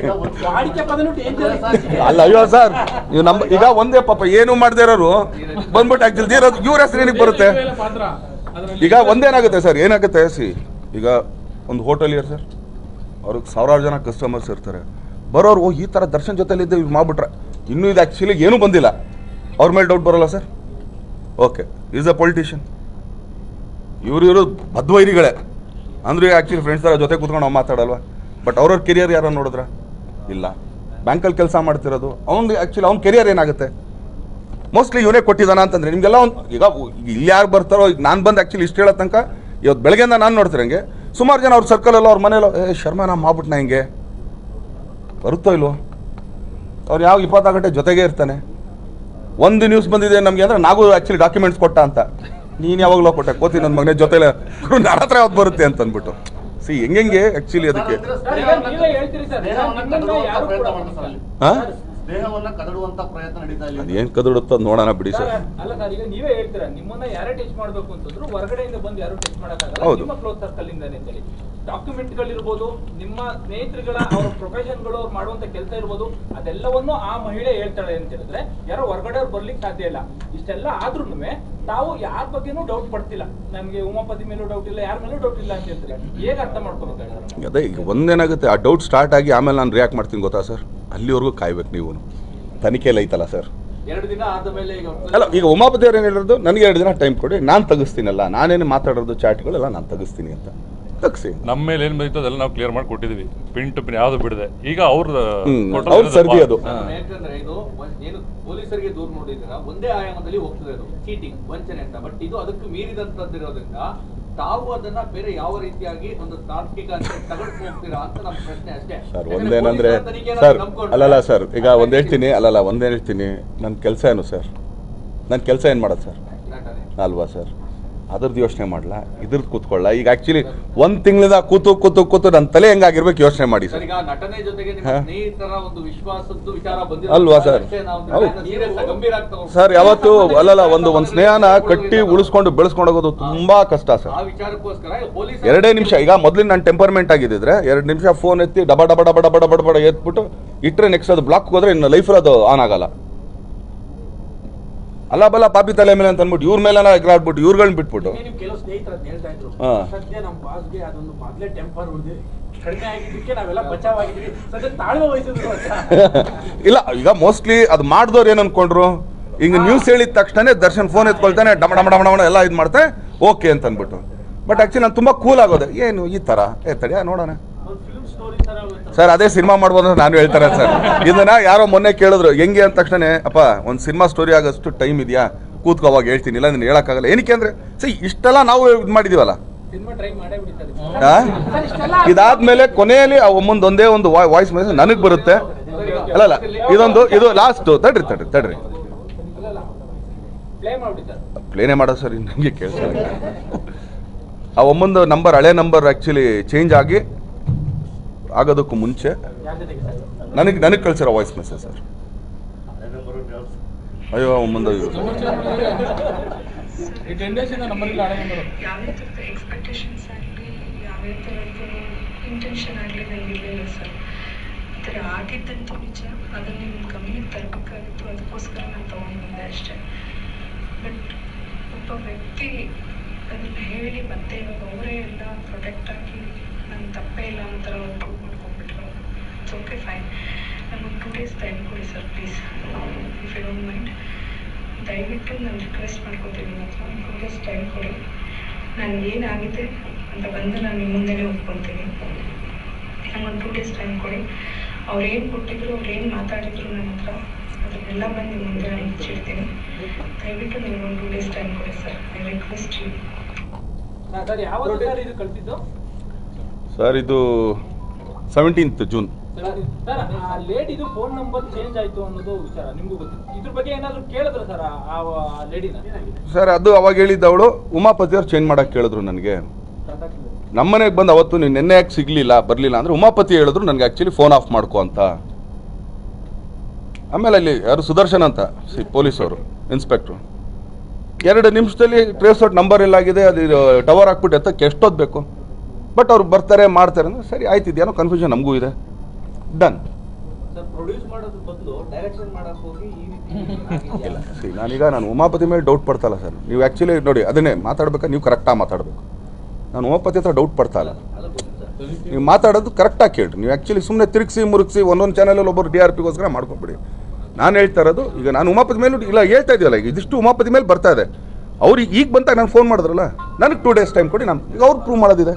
ಅಲ್ಲ ಅಯ್ಯೋ ಸರ್, ನೀವು ಈಗ ಒಂದೇ ಪಾಪ ಏನು ಮಾಡದೇ ಇರೋರು ಬಂದ್ಬಿಟ್ಟು ಆಕ್ಚುಲಿ ಇವ್ರ ಹೆಸರು ಏನಕ್ಕೆ ಬರುತ್ತೆ? ಈಗ ಒಂದೇನಾಗುತ್ತೆ ಸರ್, ಏನಾಗುತ್ತೆ ಈಗ ಒಂದು ಹೋಟೆಲ್ ಇರ್ ಸರ್, ಅವ್ರಿಗೆ 1000 ಜನ ಕಸ್ಟಮರ್ಸ್ ಇರ್ತಾರೆ. ಬರೋರು ಓ ಈ ಥರ ದರ್ಶನ್ ಜೊತೆಲಿದ್ದೆ ಇವ್ರು ಮಾಡ್ಬಿಟ್ರೆ ಇನ್ನೂ ಇದು ಆ್ಯಕ್ಚುಲಿ ಏನೂ ಬಂದಿಲ್ಲ ಅವ್ರ ಮೇಲೆ ಡೌಟ್ ಬರೋಲ್ಲ sir. Okay, is a politician, ಇವರು ಬದ್ವೈರಿಗಳೇ ಅಂದ್ರೆ ಆ್ಯಕ್ಚುಲಿ ಫ್ರೆಂಡ್ಸ್ ಥರ ಜೊತೆ ಕೂತ್ಕೊಂಡು ನಾವು ಮಾತಾಡಲ್ವಾ? ಬಟ್ ಅವ್ರವ್ರ ಕೆರಿಯರ್ ಯಾರೋ ನೋಡಿದ್ರ ಇಲ್ಲ. ಬ್ಯಾಂಕಲ್ಲಿ ಕೆಲಸ ಮಾಡ್ತಿರೋದು ಅವ್ನ ಕೆರಿಯರ್ ಏನಾಗುತ್ತೆ? ಮೋಸ್ಟ್ಲಿ ಇವನೇ ಕೊಟ್ಟಿದ್ದಾನ ಅಂತಂದ್ರೆ ನಿಮಗೆಲ್ಲ ಈಗ ಇಲ್ಲಿ ಯಾರು ಬರ್ತಾರೋ, ಈಗ ನಾನು ಬಂದು ಆ್ಯಕ್ಚುಲಿ ಇಷ್ಟು ಹೇಳೋ ತನಕ ಇವತ್ತು ಬೆಳಗ್ಗೆಯಿಂದ ನಾನು ನೋಡ್ತಿರಂಗೆ ಸುಮಾರು ಜನ ಅವ್ರ ಸರ್ಕಲಲ್ಲೋ ಅವ್ರ ಮನೇಲೋ ಶರ್ಮಾ ನಾ ಮಾಡ್ಬಿಟ್ನ ಹಿಂಗೆ ಬರುತ್ತೋ ಇಲ್ವೋ? ಅವ್ರು ಯಾವ 24 ಗಂಟೆ ಜೊತೆಗೇ ಇರ್ತಾನೆ. ಒಂದು ನ್ಯೂಸ್ ಬಂದಿದೆ ನಮಗೆ ಅಂದರೆ ನಾವು ಆ್ಯಕ್ಚುಲಿ ಡಾಕ್ಯುಮೆಂಟ್ಸ್ ಕೊಟ್ಟ ಅಂತ, ನೀನು ಯಾವಾಗಲೂ ಕೊಟ್ಟೆ ಕೋತಿ ನನ್ನ ಮಗನೇ ಜೊತೆಲೆ ನನ್ನ ಹತ್ರ ಯಾವ್ದು ಬರುತ್ತೆ ಅಂತ ಅಂದ್ಬಿಟ್ಟು ಹೆಂಗೆ ಆ್ಯಕ್ಚುಲಿ ಅದಕ್ಕೆ ಹಾಂ ದೇಹವನ್ನ ಕದಡುವಂತ ಪ್ರಯತ್ನ ನಡೀತಾ ಇಲ್ಲ. ಅದೇನು ಕದಡುತ್ತೋ ನೋಡೋಣ ಬಿಡಿ ಸರ್. ಅಲ್ಲ ಸರ್, ಈಗ ನೀವೇ ಹೇಳ್ತೀರಾ ನಿಮ್ಮನ್ನ ಯಾರೇ ಟಚ್ ಮಾಡ್ಬೇಕು ಅಂತಂದ್ರು ಹೊರಗಡೆಯಿಂದ ಬಂದು ಯಾರು ಟಚ್ ಮಾಡಕ್ಕಾಗಲ್ಲ, ಹೌದು. ನಿಮ್ಮ ಕ್ಲೋಸ್ ಸರ್ಕಲ್ ಇಂದಾನೆ ಅಂತೇಳಿ ಡಾಕ್ಯುಮೆಂಟ್ಗಳಿರ್ಬೋದು, ನಿಮ್ಮ ಸ್ನೇಹಿತರುಗಳ ಅವ್ರ ಪ್ರೊಫೆಷನ್ಗಳು ಅವ್ರು ಮಾಡುವಂತ ಕೆಲಸ ಇರ್ಬೋದು, ಅದೆಲ್ಲವನ್ನು ಆ ಮಹಿಳೆ ಹೇಳ್ತಾಳೆ ಅಂತ ಹೇಳಿದ್ರೆ ಯಾರೋ ಹೊರಗಡೆ ಅವ್ರು ಬರ್ಲಿಕ್ಕೆ ಸಾಧ್ಯ ಇಲ್ಲ. ಇಷ್ಟೆಲ್ಲ ಆದ್ರೂ ತಾವು ಯಾರ ಬಗ್ಗೆನೂ ಡೌಟ್ ಪಡ್ತಿಲ್ಲ, ನಮ್ಗೆ ಉಮಾಪತಿ ಮೇಲೂ ಡೌಟ್ ಇಲ್ಲ, ಯಾರ ಮೇಲೂ ಡೌಟ್ ಇಲ್ಲ ಅಂತ ಹೇಳ್ತಾರೆ. ಹೇಗೆ ಅರ್ಥ ಮಾಡ್ಕೋಬೇಕು? ಅದೇ ಈಗ ಒಂದೇನಾಗುತ್ತೆ, ಆ ಡೌಟ್ ಸ್ಟಾರ್ಟ್ ಆಗಿ ಆಮೇಲೆ ನಾನು ರಿಯಾಕ್ಟ್ ಮಾಡ್ತೀನಿ ಗೊತ್ತಾ ಸರ್? ಅಲ್ಲಿವರೆಗೂ ಕಾಯ್ಬೇಕು ನೀವು. ತನಿಖೆಯಲ್ಲಿ ಐತಲ್ಲ ಸರ್. 2 ದಿನ ಆದ ಮೇಲೆ ಅಲ್ಲ, ಈಗ ಉಮಾಪತಿ ಅವ್ರು ಏನು ಹೇಳಿರೋದು, ನನಗೆ 2 ದಿನ ಟೈಮ್ ಕೊಡಿ, ನಾನು ತೆಗಿಸ್ತೀನಲ್ಲ, ನಾನೇನು ಮಾತಾಡೋದು ಚಾಟ್ಗಳೆಲ್ಲ ನಾನು ತೆಗಿಸ್ತೀನಿ ಅಂತ ತೆಗಿಸಿ. ನಮ್ಮ ಮೇಲೆ ಏನು ಬಂದಿತ್ತು ಅದೆಲ್ಲ ನಾವು ಕ್ಲಿಯರ್ ಮಾಡಿ ಕೊಟ್ಟಿದ್ದೀವಿ, ಪಿನ್ ಟು ಪಿನ್ ಯಾವುದು ಬಿಡದೆ. ಈಗ ಅವ್ರ ಸರ್ದಿ ಅದು ಯಾಕಂದ್ರೆ ಇದು ಏನು ಪೊಲೀಸರಿಗೆ ದೂರ ನೋಡಿದ್ರ ಒಂದೇ ಆಯಾಮದಲ್ಲಿ ಹೋಗ್ತದೆ, ಅದು ಚೀಟಿಂಗ್, ವಂಚನೆ ಅಂತ. ಬಟ್ ಇದು ಅದಕ್ಕೆ ಮೀರಿದಂತದ್ದಿರೋದ್ರಿಂದ ತಾವು ಅದನ್ನ ಬೇರೆ ಯಾವ ರೀತಿಯಾಗಿ ಒಂದು ತಾರ್ಕಿಕ ಅಂತ ತಗೊಂಡು ಹೋಗ್ತೀರಾ ಅಂತ ನಮ್ಮ ಪ್ರಶ್ನೆ ಅಷ್ಟೇ. ಸರ್ ಒಂದೇನಂದ್ರೆ ಸರ್, ಅಲ್ಲಲ್ಲ ಸರ್, ಈಗ ಒಂದ್ ಹೇಳ್ತೀನಿ, ಒಂದೇನು ಹೇಳ್ತೀನಿ, ನನ್ನ ಕೆಲಸ ಏನು ಸರ್? ನನ್ನ ಕೆಲಸ ಏನು ಮಾಡೋದು ಸರ್ ಅಲ್ವಾ ಸರ್? ಅದ್ರದ್ದು ಯೋಚನೆ ಮಾಡಲ್ಲ, ಇದ್ರದ್ದು ಕೂತ್ಕೊಳ್ಳ. ಈಗ ಆಕ್ಚುಲಿ 1 ತಿಂಗಳಿಂದ ಕೂತು ನನ್ನ ತಲೆ ಹೆಂಗಾಗಿರ್ಬೇಕು ಯೋಚನೆ ಮಾಡಿ ಸರ್. ಈಗ ನಟನೆ ಜೊತೆಗೆ ನಿಮ್ಮ ಸ್ನೇಹಿತರ ಒಂದು ವಿಶ್ವಾಸದ್ದು ವಿಚಾರ ಬಂದಿದೆ ಅಲ್ವಾ ಸರ್? ಸರ್ ಯಾವತ್ತು ಅಲ್ಲಲ್ಲ, ಒಂದು ಸ್ನೇಹನ ಕಟ್ಟಿ ಉಳಿಸ್ಕೊಂಡು ಬೆಳೆಸ್ಕೊಂಡು ಹೋಗೋದು ತುಂಬಾ ಕಷ್ಟ ಸರ್. ಆ ವಿಚಾರಕ್ಕೋಸ್ಕರ ಪೊಲೀಸ್ 2 ನಿಮಿಷ, ಈಗ ಮೊದಲಿನ ನಾನು ಟೆಂಪರ್ಮೆಂಟ್ ಆಗಿದ್ದಿದ್ರೆ 2 ನಿಮಿಷ ಫೋನ್ ಎತ್ತಿ ಡಬ ಡಬ ಡಬ ಡಬ ಡಬ ಡಬ ಎತ್ಬಿಟ್ಟು ಇಟ್ಟರೆ ನೆಕ್ಸ್ಟ್ ಅದು ಬ್ಲಾಕ್ ಹೋದ್ರೆ ಇನ್ನು ಲೈಫಲ್ಲಿ ಅದು ಆನ್ ಆಗಲ್ಲ. ಅಲ್ಲ ಬಲ್ಲ ಪಾಪಿ ತಲೆ ಮೇಲೆ ಅಂತ ಅಂದ್ಬಿಟ್ಟು ಇವ್ರ ಮೇಲೆ ಎಗರಾಡ್ಬಿಟ್ಟು ಇವ್ರುಗಳನ್ನ ಬಿಟ್ಬಿಟ್ಟು ನಿಮ್ ಕೆಲವು ಸ್ನೇಹಿತರು ಹೇಳ್ತಾ ಇದ್ರು, ಸದ್ಯ ನಮ್ಮ ಬಾಸ್ಗೆ ಅದೊಂದು ಮೊದಲೇ ಟೆಂಪರ್ ಉಳಿದು ಕಡಿಮೆ ಆಗಿದ್ದಕ್ಕೆ ನಾವೆಲ್ಲ ಬಚಾವಾಗಿದ್ವಿ, ಸದ್ಯ ತಾಳ್ಮೆ ವಹಿಸಿದ್ರು ಇಲ್ಲ. ಈಗ ಮೋಸ್ಟ್ಲಿ ಅದು ಮಾಡಿದವ್ರು ಏನು ಅನ್ಕೊಂಡ್ರು, ಈಗ ನ್ಯೂಸ್ ಹೇಳಿದ ತಕ್ಷಣ ದರ್ಶನ್ ಫೋನ್ ಎತ್ಕೊಳ್ತಾನೆ ಡಮ ಡಮ ಡಮ ಡಮ ಎಲ್ಲ ಇದು ಮಾಡ್ತಾರೆ ಓಕೆ ಅಂತ ಅಂದ್ಬಿಟ್ಟು. ಬಟ್ ಆಕ್ಚುಲಿ ನಾನು ತುಂಬಾ ಕೂಲ್ ಆಗೋದೆ, ಏನು ಈ ತರ ತಡಿಯ ನೋಡೋಣ ಸರ್, ಅದೇ ಸಿನಿಮಾ ಮಾಡ್ಬೋದು ಅಂತ ನಾನು ಹೇಳ್ತಾರೆ ಸರ್. ಇದನ್ನ ಯಾರೋ ಮೊನ್ನೆ ಕೇಳಿದ್ರು ಹೆಂಗೆ ಅಂದ ತಕ್ಷಣ, ಅಪ್ಪ ಒಂದು ಸಿನಿಮಾ ಸ್ಟೋರಿ ಆಗೋಷ್ಟು ಟೈಮ್ ಇದೆಯಾ, ಕೂತ್ಕೋವಾಗ ಹೇಳ್ತೀನಿ, ಇಲ್ಲ ನೀನು ಹೇಳಕ್ಕಾಗಲ್ಲ. ಏನಕ್ಕೆ ಅಂದ್ರೆ ಸರಿ ಇಷ್ಟೆಲ್ಲ ನಾವು ಇದು ಮಾಡಿದೀವಲ್ಲ, ಇದಾದ್ಮೇಲೆ ಕೊನೆಯಲ್ಲಿ ಆ ಒಂದೇ ಒಂದು ವಾಯ್ಸ್ ಮೆಸೇಜ್ ನನಗೆ ಬರುತ್ತೆ. ಅಲ್ಲಲ್ಲ, ಇದು ಲಾಸ್ಟ್. ತಡ್ರಿ ಪ್ಲೇನೇ ಮಾಡೋದು ಸರ್, ನನಗೆ ಕೇಳಿಸ. ಆ ಒಮ್ಮೊಂದು ನಂಬರ್, ಹಳೆ ನಂಬರ್ ಆಕ್ಚುಲಿ ಚೇಂಜ್ ಆಗೋದಕ್ಕೂ ಮುಂಚೆ ನನಗೆ ಕಳ್ಸಿರೋ ವಾಯ್ಸ್ ಮೆಸೇಜ್ ಸರ್. ಅಯ್ಯೋ ಮುಂದೆ ಎಕ್ಸ್ಪೆಕ್ಟೇಷನ್ಸ್ ಆಗಲಿ ಯಾವ್ಯಾವ ಥರದ್ದು ಇಂಟೆನ್ಷನ್ ಆಗಲಿ ನನಗಿರಲಿಲ್ಲ ಸರ್. ಈ ಥರ ಆಗಿದ್ದಂತೂ ನಿಜ, ಅದನ್ನು ನಿಮ್ಮ ಗಮನಕ್ಕೆ ತರಬೇಕಾಗಿತ್ತು, ಅದಕ್ಕೋಸ್ಕರ ನಾನು ತೊಗೊಂಡ್ಬಂದೆ ಅಷ್ಟೇ. ಬಟ್ ಒಬ್ಬ ವ್ಯಕ್ತಿ ಅದನ್ನು ಹೇಳಿ ಮತ್ತೆ ಇವಾಗ ಅವರೇ ಎಲ್ಲ ಪ್ರೊಟೆಕ್ಟ್ ಆಗಿ ನನ್ನ ತಪ್ಪೇ ಇಲ್ಲ ಅಂತಾರ ಪ್ರೂವ್ ಮಾಡ್ಕೊಂಡ್ಬಿಟ್ರು. It's okay, fine. ನಮಗೆ 2 days ಟೈಮ್ ಕೊಡಿ sir please, if you don't mind. ದಯವಿಟ್ಟು ನಾನು ರಿಕ್ವೆಸ್ಟ್ ಮಾಡ್ಕೊತೀನಿ, ಅಥವಾ 2 days ಟೈಮ್ ಕೊಡಿ. ನನಗೆ ಏನಾಗಿದೆ ಅಂತ ಬಂದು ನಾನು ನಿಮ್ಮ ಮುಂದೆನೇ ಒಪ್ಕೊತೀನಿ. ನಮಗೊಂದು 2 days ಟೈಮ್ ಕೊಡಿ. ಅವ್ರೇನು ಕೊಟ್ಟಿದ್ರು, ಅವ್ರೇನು ಮಾತಾಡಿದ್ರು ನನ್ನ ಹತ್ರ, ಅದನ್ನೆಲ್ಲ ಬಂದು ನಿಮ್ಮ ಮುಂದೆ ನಾನು ಮುಚ್ಚಿಡ್ತೀನಿ. ದಯವಿಟ್ಟು ನನಗೊಂದು 2 days ಟೈಮ್ ಕೊಡಿ sir, I request you. Sir ಇದು 17th ಜೂನ್. ಸರ್ ಆ ಲೇಡಿದು ಫೋನ್ ನಂಬರ್ ಚೇಂಜ್ ಆಯ್ತು ಅನ್ನೋದು ವಿಚಾರ ನಿಮ್ಗೂ ಗೊತ್ತಿತ್ತು, ಇದ್ರ ಬಗ್ಗೆ ಏನಾದ್ರು ಕೇಳಿದ್ರು ಸರ್ ಆ ಲೇಡಿನ? ಸರ್ ಅದು ಅವಾಗ ಹೇಳಿದ್ದವಳು ಉಮಾಪತಿ ಅವ್ರು ಚೇಂಜ್ ಮಾಡಕ್ಕೆ ಕೇಳಿದ್ರು ನನಗೆ. ನಮ್ಮನೆಗೆ ಬಂದು ಅವತ್ತು ನೀನು ನೆನ್ನೆ ಯಾಕೆ ಬರಲಿಲ್ಲ ಅಂದರೆ ಉಮಾಪತಿ ಹೇಳಿದ್ರು ನನಗೆ ಆ್ಯಕ್ಚುಲಿ ಫೋನ್ ಆಫ್ ಮಾಡ್ಕೊ ಅಂತ. ಆಮೇಲೆ ಅಲ್ಲಿ ಯಾರು ಸುದರ್ಶನ್ ಅಂತ ಪೊಲೀಸವರು ಇನ್ಸ್ಪೆಕ್ಟ್ರು 2 ನಿಮಿಷದಲ್ಲಿ ಟ್ರೇಸ್ ಔಟ್ ನಂಬರ್ ಎಲ್ಲಾಗಿದೆ, ಅದು ಟವರ್ ಹಾಕ್ಬಿಟ್ಟು ಎತ್ತಕ್ಕೆ ಎಷ್ಟೊತ್ತು ಬೇಕು. ಬಟ್ ಅವ್ರು ಬರ್ತಾರೆ ಮಾಡ್ತಾರೆ ಅಂದರೆ ಸರಿ ಆಯ್ತು, ಇದೇನೋ ಕನ್ಫ್ಯೂಷನ್ ನಮಗೂ ಇದೆ, ಡನ್. ಪ್ರೊಡ್ಯೂಸ್ ಮಾಡೋದ್ರ ಬದಲು ಡೈರೆಕ್ಷನ್ ಮಾಡಕ್ಕೆ ಹೋಗಿ ಈ ರೀತಿ ಇಲ್ಲ ಸಿ, ನಾನು ಉಮಾಪತಿ ಮೇಲೆ ಡೌಟ್ ಪಡ್ತಲ್ಲ ಸರ್. ನೀವು ಆ್ಯಕ್ಚುಲಿ ನೋಡಿ ಅದನ್ನೇ ಮಾತಾಡ್ಬೇಕಾ, ನೀವು ಕರೆಕ್ಟಾಗಿ ಮಾತಾಡಬೇಕು. ನಾನು ಉಮಾಪತಿ ಹತ್ರ ಡೌಟ್ ಪಡ್ತಾ ಇಲ್ಲ. ನೀವು ಮಾತಾಡೋದು ಕರೆಕ್ಟಾಗಿ ಕೇಳ್ರಿ. ನೀವು ಆ್ಯಕ್ಚುಲಿ ಸುಮ್ಮನೆ ತಿರುಗಿಸಿ ಮುರುಗಿಸಿ ಒಂದೊಂದು ಚಾನಲಲ್ಲಿ ಒಬ್ಬರು TRPಗೋಸ್ಕರ ಮಾಡ್ಕೊಂಬಿಡಿ. ನಾನು ಹೇಳ್ತಾ ಇರೋದು ಈಗ ನಾನು ಉಮಾಪತಿ ಮೇಲೂ ಇಲ್ಲ ಹೇಳ್ತಾ ಇದೆಯಲ್ಲ, ಈಗ ಇದಿಷ್ಟು ಉಮಾಪತಿ ಮೇಲೆ ಬರ್ತಾ ಇದೆ. ಅವ್ರಿಗೆ ಈಗ ಬಂದಾಗ ನಾನು ಫೋನ್ ಮಾಡಿದ್ರಲ್ಲ, ನನಗೆ 2 days ಟೈಮ್ ಕೊಡಿ, ನಾನು ಈಗ ಅವ್ರು ಪ್ರೂವ್ ಮಾಡೋದಿದೆ.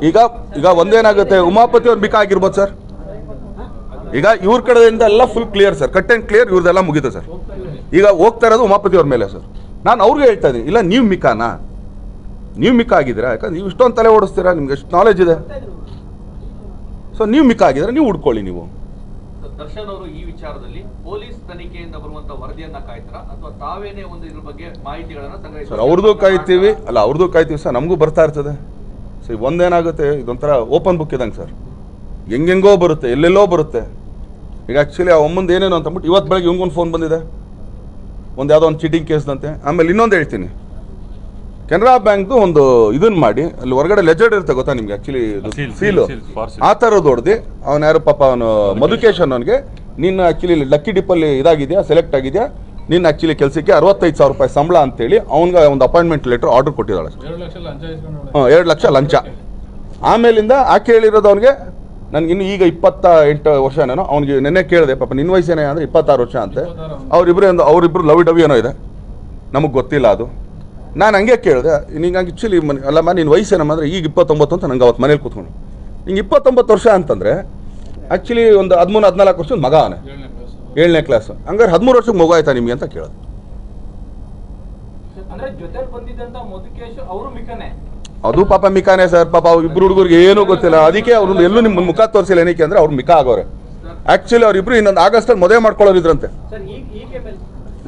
ಈಗ ಒಂದೇನಾಗುತ್ತೆ, ಉಮಾಪತಿ ಅವ್ರು ಮಿಕ ಆಗಿರ್ಬೋದು ಸರ್. ಈಗ ಇವ್ರ ಕಡೆಯಿಂದ ಎಲ್ಲ full clear sir, cut and clear, ಇವ್ರದೆಲ್ಲ ಮುಗಿದೆ ಸರ್. ಈಗ ಹೋಗ್ತಾ ಇರೋದು ಉಮಾಪತಿ ಅವ್ರ ಮೇಲೆ ಸರ್. ನಾನು ಅವ್ರಿಗೆ ಹೇಳ್ತಾ ಇದ್ದೀನಿ, ಇಲ್ಲ ನೀವು ಮಿಕಾನಾ, ನೀವು ಮಿಕ ಆಗಿದ್ದೀರಾ, ಯಾಕಂದ್ರೆ ನೀವು ಇಷ್ಟೊಂದು ತಲೆ ಓಡಿಸ್ತೀರಾ, ನಿಮ್ಗೆ ಎಷ್ಟು ನಾಲೆಜ್ ಇದೆ. ಸೊ ನೀವು ಮಿಕ ಆಗಿದ್ರೆ ನೀವು ಹುಡ್ಕೊಳ್ಳಿ. ನೀವು ದರ್ಶನ್ ಅವರು ಈ ವಿಚಾರದಲ್ಲಿ ಪೊಲೀಸ್ ತನಿಖೆಯಿಂದ ಬರುವಂತ ವರದಿಯನ್ನ ಕಾಯ್ತಾರ ಅಥವಾ ತಾವೇನೇ ಒಂದು ಇದ್ರ ಬಗ್ಗೆ ಮಾಹಿತಿಗಳನ್ನ ಸಂಗ್ರಹಿಸಿ? ಸರ್ ಅವ್ರದ್ದು ಕಾಯ್ತೀವಿ, ಅಲ್ಲ ಅವ್ರದ್ದು ಕಾಯ್ತೀವಿ ಸರ್, ನಮಗೂ ಬರ್ತಾ ಇರ್ತದೆ. ಸೊ ಒಂದೇನಾಗುತ್ತೆ, ಇದೊಂಥರ ಓಪನ್ ಬುಕ್ ಇದ್ದಂಗೆ ಸರ್, ಹೆಂಗೆಂಗೋ ಬರುತ್ತೆ, ಎಲ್ಲೆಲ್ಲೋ ಬರುತ್ತೆ. ಈಗ ಆ್ಯಕ್ಚುಲಿ ಆ ಒಮ್ಮಂದು ಏನೇನು ಅಂತಂದ್ಬಿಟ್ಟು ಇವತ್ತು ಬೆಳಗ್ಗೆ ಇವ್ಗೊಂದು ಫೋನ್ ಬಂದಿದೆ, ಒಂದು ಯಾವುದೋ ಒಂದು ಚೀಟಿಂಗ್ ಕೇಸ್ದಂತೆ. ಆಮೇಲೆ ಇನ್ನೊಂದು ಹೇಳ್ತೀನಿ, ಕೆನರಾ ಬ್ಯಾಂಕ್ದು ಒಂದು ಇದನ್ನ ಮಾಡಿ ಅಲ್ಲಿ ಹೊರಗಡೆ ಲೆಜರ್ಡ್ ಇರುತ್ತೆ ಗೊತ್ತಾ ನಿಮ್ಗೆ, ಆ್ಯಕ್ಚುಲಿ ಸೀಲು ಆ ಥರದ್ದು ಹೊಡೆದು ಅವನು ಯಾರು ಪಾಪ ಅವನು ಮಧುಕೇಶ್ ಅನ್ನೋನಿಗೆ, ನೀನು ಆ್ಯಕ್ಚುಲಿ ಲಕ್ಕಿ ಡಿಪ್ಪಲ್ಲಿ ಇದಾಗಿದೆಯಾ, ಸೆಲೆಕ್ಟ್ ಆಗಿದೆಯಾ, ನೀನು ಆ್ಯಕ್ಚುಲಿ ಕೆಲಸಕ್ಕೆ 65,000 ರೂಪಾಯಿ ಸಂಬಳ ಅಂತೇಳಿ ಅವ್ನಿಗೆ ಒಂದು ಅಪಾಯಿಂಟ್ಮೆಂಟ್ ಲೆಟರ್ ಆರ್ಡರ್ ಕೊಟ್ಟಿದ್ದಾಳೆ. 2 ಲಕ್ಷ ಲಂಚ. ಆಮೇಲಿಂದ ಆಕೆ ಹೇಳಿರೋದು ಅವನಿಗೆ, ನನಗಿನ್ನು ಈಗ 28 ವರ್ಷನೇನೋ, ಅವ್ನಿಗೆ ನೆನ್ನೆ ಕೇಳಿದೆ, ಪಾಪ ನಿನ್ನ ವಯಸ್ಸೇನೆ ಅಂದರೆ 26 ವರ್ಷ ಅಂತೆ. ಅವರಿಬ್ಬರು ಲವ್ ಡವ್ ಏನೋ ಇದೆ, ನಮಗೆ ಗೊತ್ತಿಲ್ಲ ಅದು. ನಾನು ಹಂಗೆ ಕೇಳಿದೆ, ನಿಂಗೆ ಆ್ಯಕ್ಚುಲಿ ಅಲ್ಲಮ್ಮ ನಿನ್ನ ವಯಸ್ಸೇನಮ್ಮ ಅಂದರೆ ಈಗ 29 ಅಂತ ನಂಗೆ ಅವತ್ತು ಮನೇಲಿ ಕೂತ್ಕೊಂಡು, ಹಿಂಗೆ 29 ವರ್ಷ ಅಂತಂದರೆ ಆ್ಯಕ್ಚುಲಿ ಒಂದು 13-14 ವರ್ಷದ ಮಗ ಅವನೇ, 7ನೇ ಕ್ಲಾಸ್. ಹಂಗಾರೆ 13 ವರ್ಷಕ್ಕೆ ಮಗು ಆಯ್ತಾ ನಿಮಗೆ ಅಂತ ಕೇಳೋದು. ಅದು ಪಾಪ ಮಿಕಾನೇ ಸರ್, ಪಾಪ ಇಬ್ಬರು ಹುಡುಗರಿಗೆ ಏನೂ ಗೊತ್ತಿಲ್ಲ. ಅದಕ್ಕೆ ಅವ್ರು ಎಲ್ಲೂ ನಿಮ್ಮ ಮುಖ ತೋರಿಸಿಲ್ಲ. ಏನಕ್ಕೆ ಅಂದರೆ ಅವ್ರು ಮಿಕ ಆಗೋರೆ. ಆ್ಯಕ್ಚುಲಿ ಅವ್ರಿಬ್ರು ಇನ್ನೊಂದು ಆಗಸ್ಟಲ್ಲಿ ಮದುವೆ ಮಾಡ್ಕೊಳ್ಳೋರಿದ್ರಂತೆ.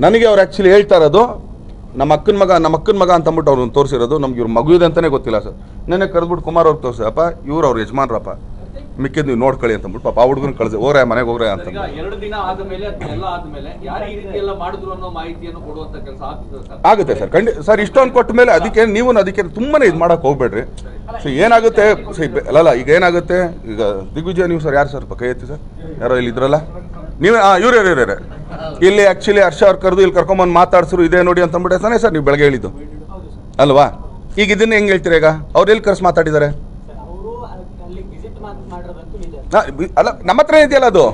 ನನಗೆ ಅವ್ರು ಆ್ಯಕ್ಚುಲಿ ಹೇಳ್ತಾ ಇರೋದು, ನಮ್ಮ ಅಕ್ಕನ ಮಗ ಅಂತ ಅಂದ್ಬಿಟ್ಟು ಅವ್ರನ್ನ ತೋರಿಸಿರೋದು. ನಮ್ಗೆ ಇವ್ರ ಮಗು ಇದೆ ಅಂತಲೇ ಗೊತ್ತಿಲ್ಲ ಸರ್. ನೆನ್ನೆ ಕರೆದ್ಬಿಟ್ಟು ಕುಮಾರ್ ಅವ್ರಿಗೆ ತೋರಿಸಿದಪ್ಪ, ಇವ್ರು ಅವ್ರ ಯಜಮಾನ್ರಪ್ಪ, ಮಿಕ್ಕಿದ್ದು ನೀವು ನೋಡ್ಕೊಳ್ಳಿ ಅಂತ ಅಂದ್ಬಿಟ್ಟು ಪಾಪ ಆ ಹುಡುಗನ ಕಳಿಸಿ ಹೋಗ್ರೆ ಮನೆಗೆ ಹೋಗ್ರೆ ಅಂತ. 2 ದಿನ ಆದಮೇಲೆ ಎಲ್ಲ ಆದ್ಮೇಲೆ ಯಾರು ಈ ರೀತಿ ಎಲ್ಲ ಮಾಡಿದ್ರು ಅನ್ನೋ ಮಾಹಿತಿಯನ್ನು ಕೊಡುವಂತ ಕೆಲಸ ಆಗುತ್ತೆ ಸರ್. ಖಂಡಿತ ಸರ್. ಇಷ್ಟೊಂದು ಕೊಟ್ಟ ಮೇಲೆ ಅದಕ್ಕೆ ನೀವು ಅದಕ್ಕೆ ತುಂಬಾನೇ ಇದು ಮಾಡಕ್ಕೆ ಹೋಗ್ಬೇಡ್ರಿ. ಸೊ ಏನಾಗುತ್ತೆ, ಅಲ್ಲ ಈಗ ಏನಾಗುತ್ತೆ, ಈಗ ದಿಗ್ವಿಜಯ ನೀವು ಸರ್ ಯಾರು ಸರ್ ಕೈ ಎತ್ತಿ ಸರ್, ಯಾರೋ ಇಲ್ಲಿ ಇದ್ರಲ್ಲ ನೀವು, ಇವ್ರೇ ಇಲ್ಲಿ ಆ್ಯಕ್ಚುಲಿ ಹರ್ಷ ಅವ್ರು ಕರೆದು ಇಲ್ಲಿ ಕರ್ಕೊಂಬಂದು ಮಾತಾಡ್ಸರು ಇದೆ ನೋಡಿ ಅಂತ ಅಂದ್ಬಿಟ್ಟೆ ತಾನೇ ಸರ್ ನೀವು ಬೆಳಗ್ಗೆ ಹೇಳಿದ್ದು ಅಲ್ವಾ? ಈಗ ಇದನ್ನ ಹೆಂಗೆ ಹೇಳ್ತೀರಾ? ಈಗ ಅವ್ರು ಎಲ್ಲಿ ಕರೆಸಿ ಮಾತಾಡಿದ್ದಾರೆ? ಅಲ್ಲ ನಮ್ಮ ಹತ್ರ ಇದೆಯಲ್ಲ ಅದು.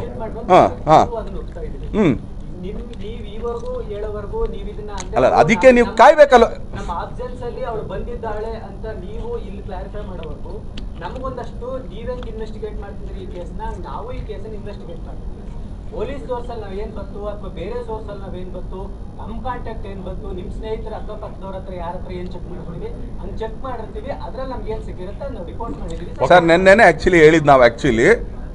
ಅಲ್ಲ ಅದಕ್ಕೆ ನೀವು ಕಾಯ್ಬೇಕಲ್ಲ. ನಮ್ಮ ಆಬ್ಸೆನ್ಸ್ ಅಲ್ಲಿ ಅವಳು ಬಂದಿದ್ದಾಳೆ ಅಂತ ನೀವು ಇಲ್ಲಿ ಕ್ಲಾರಿಫೈ ಮಾಡೋವರೆಗೂ ನಮಗೊಂದಷ್ಟು ನೀವೇನ್ ಇನ್ವೆಸ್ಟಿಗೇಟ್ ಮಾಡ್ತಿದ್ರಿ ಈ ಕೇಸ್ನ, ನಾವು ಈ ಕೇಸನ್ನ ಇನ್ವೆಸ್ಟಿಗೇಟ್ ಮಾಡ್ತೀವಿ. ಪೊಲೀಸ್ ಸೋರ್ಸ್ ಅಲ್ಲಿ ನಾವೇನ್ ಬಂತು ಅಥವಾ ಬೇರೆ ಸೋರ್ಸ್ ಅಲ್ಲಿ ನಾವೇನ್ ಬಂತು, ನಮ್ ಕಾಂಟ್ಯಾಕ್ಟ್ ಏನ್ ಬಂತು, ನಿಮ್ ಸ್ನೇಹಿತರ ಅಕ್ಕಪಕ್ಕದವ್ರ ಹತ್ರ ಯಾರ ಹತ್ರ ಏನ್ ಚೆಕ್ ಮಾಡ್ತೀವಿ ಹಂಗ್ ಚೆಕ್ ಮಾಡಿರ್ತೀವಿ. ಅದ್ರಲ್ಲಿ ನಮ್ಗೆ ಏನ್ ಸಿಕ್ಕಿರುತ್ತೆ ನಾವು ರಿಪೋರ್ಟ್ ಮಾಡಿದೀವಿ ಸರ್. ನೆನ್ನೆನೆ ಆಕ್ಚುಲಿ ಹೇಳಿದ್ ನಾವು ಆಕ್ಚುಲಿ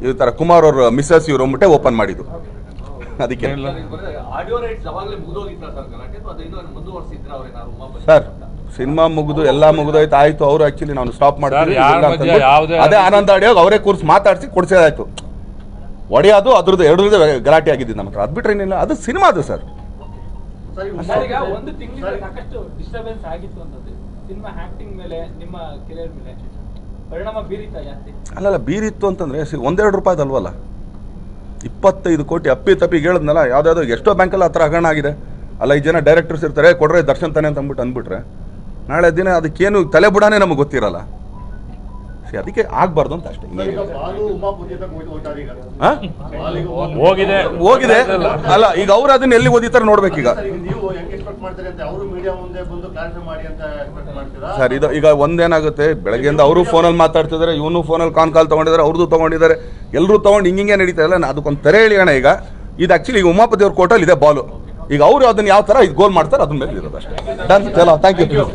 ಈ ತರ ಕುಮಾರ್ ಅವ್ರ ಮಿಸಸ್ ಇವ್ರು ಅಂದ್ಬಿಟ್ಟೆ ಓಪನ್ ಮಾಡಿದ್ದು. ಅದಕ್ಕೆ ಆಡಿಯೋ ರೈಟ್ಸ್ ಅವಾಗಲೇ ಮುಗಿದೋಗಿತ್ತು ಸರ್ ಗಲಾಟೆ, ಅದು ಇನ್ನೂ ಮುಂದುವರಿಸಿದ್ರ ಅವ್ರೇನಾದ್ರು ಸರ್? ಸಿನಿಮಾ ಮುಗಿದು ಎಲ್ಲ ಮುಗಿದೋಯ್ತು, ಆಯ್ತು. ಅವರು ಆಕ್ಚುಲಿ ನಾವು ಸ್ಟಾಪ್ ಮಾಡ್ತೀವಿ ಅದೇ ಆನಂದ ಆಡಿಯೋಗ ಅವರೇ ಕೂರ್ಸಿ ಮಾತಾಡಿಸಿ ಕೊಡ್ಸೋದಾಯ್ತು. ಒಡೆಯೋದು ಅದ್ರದ್ದು 2 ಗಲಾಟೆ ಆಗಿದ್ದು ನಮ್ಮ ಹತ್ರ. ಅದು ಬಿಟ್ರೆ ಏನಿಲ್ಲ, ಅದು ಸಿನಿಮಾ ಅದು ಸರ್. ಈಗ ಒಂದು ತಿಂಗಳಿಗೆ ಸಾಕಷ್ಟು ಡಿಸ್ಟರ್ಬೆನ್ಸ್ ಆಗಿತ್ತು ಅನ್ನೋದು ಸಿನಿಮಾ ಆಕ್ಟಿಂಗ್ ಮೇಲೆ, ನಿಮ್ಮ ಕೆರಿಯರ್ ಮೇಲೆ ಪರಿಣಾಮ ಬೀರಿತಾ ಜಾಸ್ತಿ? ಅಲ್ಲಲ್ಲ, ಬೀರಿತ್ತು ಅಂತಂದ್ರೆ 1-2 ರೂಪಾಯಿ ಅಲ್ವಲ್ಲ, 25 ಕೋಟಿ ಅಪ್ಪಿ ತಪ್ಪಿಗೆ ಹೇಳಿದ್ನಲ್ಲ. ಯಾವುದಾದ್ರು ಎಷ್ಟೋ ಬ್ಯಾಂಕಲ್ಲಿ ಆ ಥರ ಹಗರಣ ಆಗಿದೆ ಅಲ್ಲ. 5 ಜನ ಡೈರೆಕ್ಟರ್ಸ್ ಇರ್ತಾರೆ, ಕೊಡ್ರೆ ದರ್ಶನ್ ತಾನೆ ಅಂತ ಅಂದ್ಬಿಟ್ರೆ ನಾಳೆ ದಿನ ಅದಕ್ಕೇನು ತಲೆ ಬುಡಾನೇ ನಮಗೆ ಗೊತ್ತಿರಲ್ಲ. ಅದಕ್ಕೆ ಆಗ್ಬಾರ್ದು ಅಂತ ಅಷ್ಟೇ. ಹೋಗಿದೆ ಅಲ್ಲ, ಈಗ ಅವ್ರು ಅದನ್ನ ಎಲ್ಲಿ ಓದಿತಾರೆ ನೋಡ್ಬೇಕೀಗ ಸರ್. ಇದು ಈಗ ಒಂದೇನಾಗುತ್ತೆ, ಬೆಳಗ್ಗೆಯಿಂದ ಅವರು ಫೋನಲ್ಲಿ ಮಾತಾಡ್ತಿದ್ದಾರೆ, ಇವನು ಫೋನಲ್ಲಿ ಕಾಲ್ ತಗೊಂಡಿದ್ದಾರೆ, ಅವ್ರದ್ದು ತಗೊಂಡಿದ್ದಾರೆ, ಎಲ್ಲರೂ ತಗೊಂಡು ಹಿಂಗೆ ನಡೀತಾ ಇಲ್ಲ. ಅದಕ್ಕೊಂದು ತೆರೆ ಎಳಿಯೋಣ. ಈಗ ಇದು ಆಕ್ಚುಲಿ ಈಗ ಉಮಾಪತಿ ಅವ್ರ ಕೋರ್ಟಲ್ಲಿ ಇದೆ ಬಾಲು. ಈಗ ಅವರು ಅದನ್ನ ಯಾವ ಥರ ಇದು ಗೋಲ್ ಮಾಡ್ತಾರೆ ಅದ್ರ ಮೇಲೆ ಇರೋದು ಅಷ್ಟೇ. Thank you.